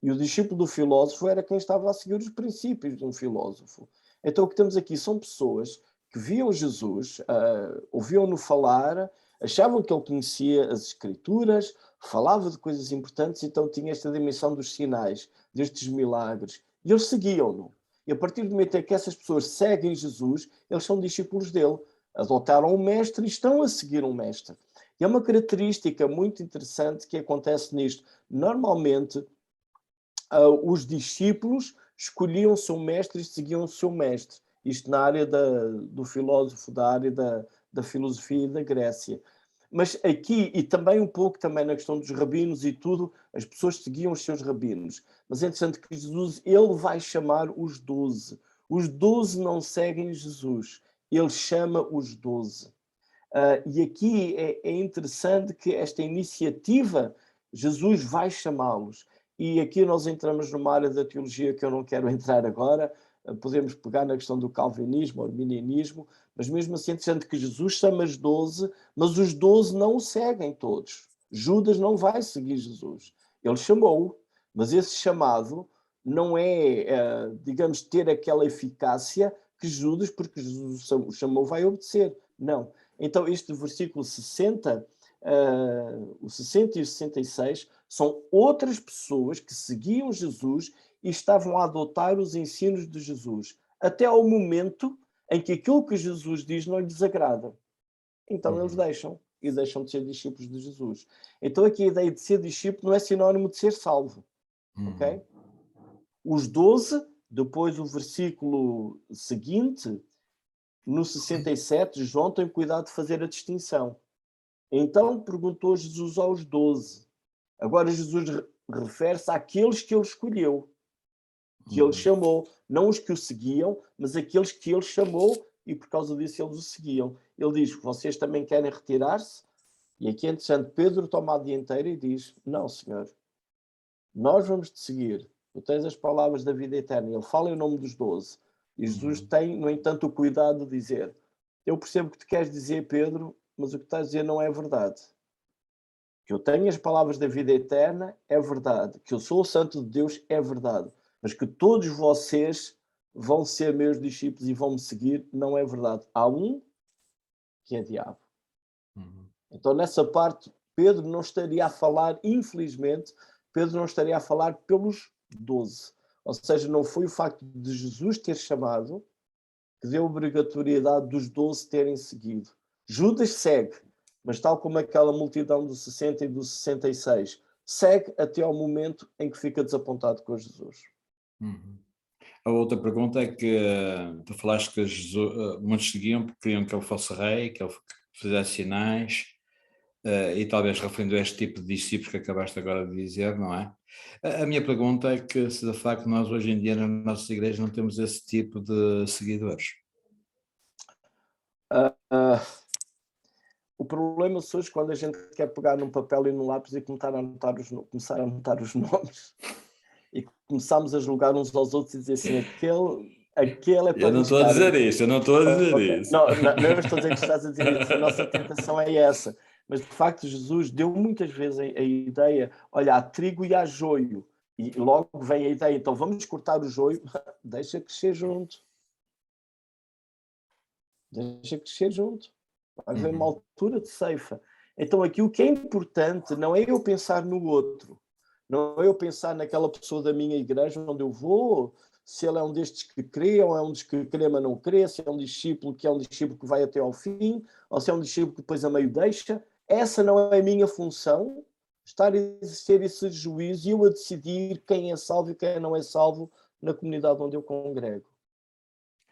E o discípulo do filósofo era quem estava a seguir os princípios de um filósofo. Então o que temos aqui são pessoas que viam Jesus, ouviam-no falar, achavam que ele conhecia as Escrituras, falava de coisas importantes, então tinha esta dimensão dos sinais, destes milagres. E eles seguiam-no. E a partir do momento em que essas pessoas seguem Jesus, eles são discípulos dele. Adotaram um mestre e estão a seguir um mestre. E é uma característica muito interessante que acontece nisto. Normalmente, os discípulos escolhiam o seu mestre e seguiam o seu mestre. Isto na área do filósofo, da área da filosofia e da Grécia. Mas aqui, e também um pouco também na questão dos rabinos e tudo, as pessoas seguiam os seus rabinos. Mas é interessante que Jesus, ele vai chamar os 12. Os 12 não seguem Jesus. Ele chama os 12. E aqui é interessante que esta iniciativa, Jesus vai chamá-los. E aqui nós entramos numa área da teologia que eu não quero entrar agora. Podemos pegar na questão do calvinismo, ou arminianismo, Mas mesmo assim é interessante que Jesus chama os 12, mas os 12 não o seguem todos. Judas não vai seguir Jesus. Ele chamou, mas esse chamado não é, digamos, ter aquela eficácia que Judas, porque Jesus o chamou, vai obedecer. Não. Então este versículo 60, o 60 e o 66, são outras pessoas que seguiam Jesus e estavam a adotar os ensinos de Jesus, até ao momento em que aquilo que Jesus diz não lhes agrada. Então eles deixam, e deixam de ser discípulos de Jesus. Então aqui a ideia de ser discípulo não é sinónimo de ser salvo. Ok? Os 12, depois o versículo seguinte, no 67, João tem cuidado de fazer a distinção. Então perguntou Jesus aos 12. Agora Jesus refere-se àqueles que ele escolheu, que ele chamou, não os que o seguiam, mas aqueles que ele chamou, e por causa disso eles o seguiam. Ele diz: vocês também querem retirar-se? E aqui é interessante, Pedro toma a dianteira e diz: não, Senhor, nós vamos te seguir. Tu tens as palavras da vida eterna. Ele fala em nome dos 12. E Jesus tem, no entanto, o cuidado de dizer: eu percebo o que tu queres dizer, Pedro, mas o que estás a dizer não é verdade. Que eu tenho as palavras da vida eterna é verdade. Que eu sou o Santo de Deus é verdade. Mas que todos vocês vão ser meus discípulos e vão me seguir não é verdade. Há um que é diabo. Então, nessa parte, Pedro não estaria a falar, infelizmente, Pedro não estaria a falar pelos 12. Ou seja, não foi o facto de Jesus ter chamado que deu obrigatoriedade dos 12 terem seguido. Judas segue, mas tal como aquela multidão do 60 e do 66, segue até ao momento em que fica desapontado com Jesus. A outra pergunta é que tu falaste que Jesus, muitos seguiam porque queriam que ele fosse rei, que ele fizesse sinais, e talvez referindo a este tipo de discípulos que acabaste agora de dizer, não é? A minha pergunta é que se de facto nós hoje em dia nas nossas igrejas não temos esse tipo de seguidores. O problema surge quando a gente quer pegar num papel e num lápis e começar a anotar os nomes e começamos a julgar uns aos outros e dizer assim, aquele é para Eu não estou a dizer isso, eu não estou a dizer Okay. isso. Não estou a dizer que estás a dizer isso, a nossa tentação é essa. Mas de facto Jesus deu muitas vezes a ideia, olha, há trigo e há joio. E logo vem a ideia, então vamos cortar o joio, deixa crescer junto. Deixa crescer junto. Vai haver uma altura de ceifa. Então aqui o que é importante não é eu pensar no outro, não é eu pensar naquela pessoa da minha igreja onde eu vou, se ele é um destes que crê, ou é um dos que crê mas não crê, se é um discípulo que vai até ao fim, ou se é um discípulo que depois a meio deixa. Essa não é a minha função, estar a exercer esse juízo e eu a decidir quem é salvo e quem não é salvo na comunidade onde eu congrego.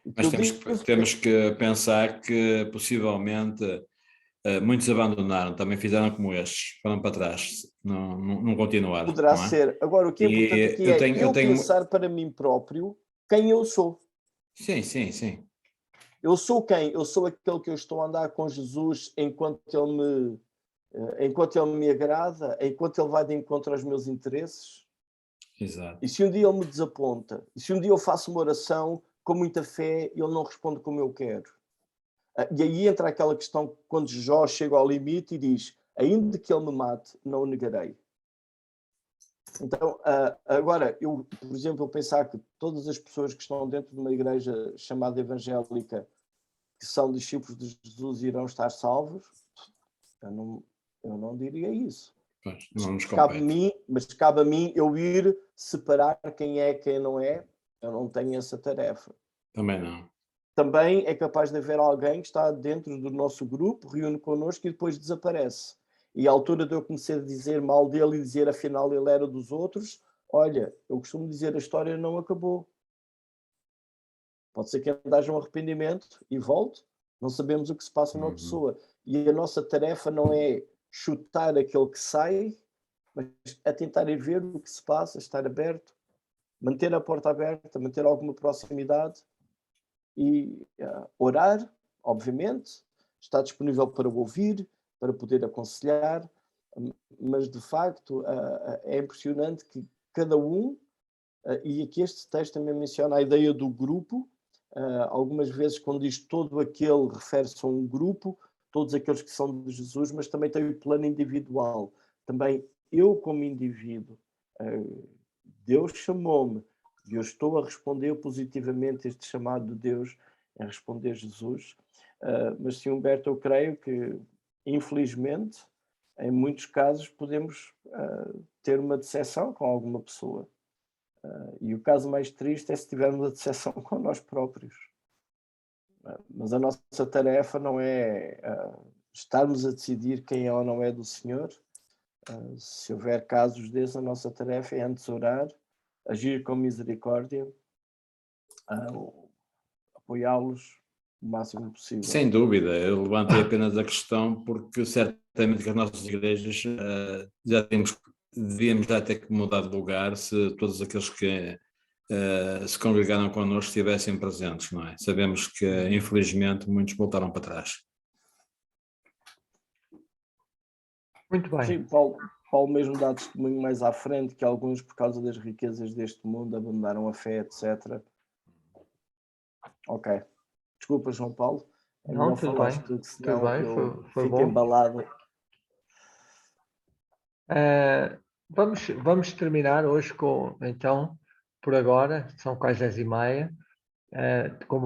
Mas temos que pensar que possivelmente muitos abandonaram, também fizeram como estes, foram para trás, não continuaram. Poderá não é? ser. Agora, o que é importante aqui é eu pensar para mim próprio quem eu sou. Sim, sim, sim. Eu sou quem? Eu sou aquele que eu estou a andar com Jesus enquanto ele me agrada, enquanto ele vai de encontro aos meus interesses. Exato. E se um dia ele me desaponta, e se um dia eu faço uma oração com muita fé e ele não responde como eu quero. E aí entra aquela questão quando Jó chega ao limite e diz: ainda que ele me mate, não o negarei. Então, agora, eu, por exemplo, pensar que todas as pessoas que estão dentro de uma igreja chamada evangélica, que são discípulos de Jesus, irão estar salvos, eu não diria isso. Pois, não nos compete. Mas cabe a mim eu ir separar quem é quem não é. Eu não tenho essa tarefa. Também não. Também é capaz de haver alguém que está dentro do nosso grupo, reúne connosco e depois desaparece. E à altura de eu começar a dizer mal dele e dizer afinal ele era dos outros, olha, eu costumo dizer a história não acabou. Pode ser que haja um arrependimento e volte. Não sabemos o que se passa numa pessoa. E a nossa tarefa não é chutar aquele que sai, mas é tentar ir ver o que se passa, estar aberto, manter a porta aberta, manter alguma proximidade e orar, obviamente, estar disponível para ouvir, para poder aconselhar, mas de facto é impressionante que cada um, e aqui este texto também menciona a ideia do grupo, Algumas vezes, quando diz todo aquele, refere-se a um grupo, todos aqueles que são de Jesus, mas também tem o plano individual. Também eu, como indivíduo, Deus chamou-me e eu estou a responder positivamente este chamado de Deus, a responder Jesus. Mas sim, Humberto, eu creio que, infelizmente, em muitos casos podemos ter uma decepção com alguma pessoa. E o caso mais triste é se tivermos a decepção com nós próprios. Mas a nossa tarefa não é estarmos a decidir quem é ou não é do Senhor. Se houver casos desses, a nossa tarefa é antes orar, agir com misericórdia, apoiá-los o máximo possível. Sem dúvida, eu levantei apenas a questão porque certamente que as nossas igrejas devíamos já ter que mudar de lugar se todos aqueles que se congregaram connosco estivessem presentes, não é? Sabemos que, infelizmente, muitos voltaram para trás. Muito bem. Sim, Paulo mesmo dá testemunho mais à frente que alguns, por causa das riquezas deste mundo, abandonaram a fé, etc. Ok. Desculpa, João Paulo. É Não, melhor tudo falares bem. tu, que Tudo senão bem, eu foi fico bom. embalado. Vamos terminar hoje com, então, por agora, são quase 10h30, como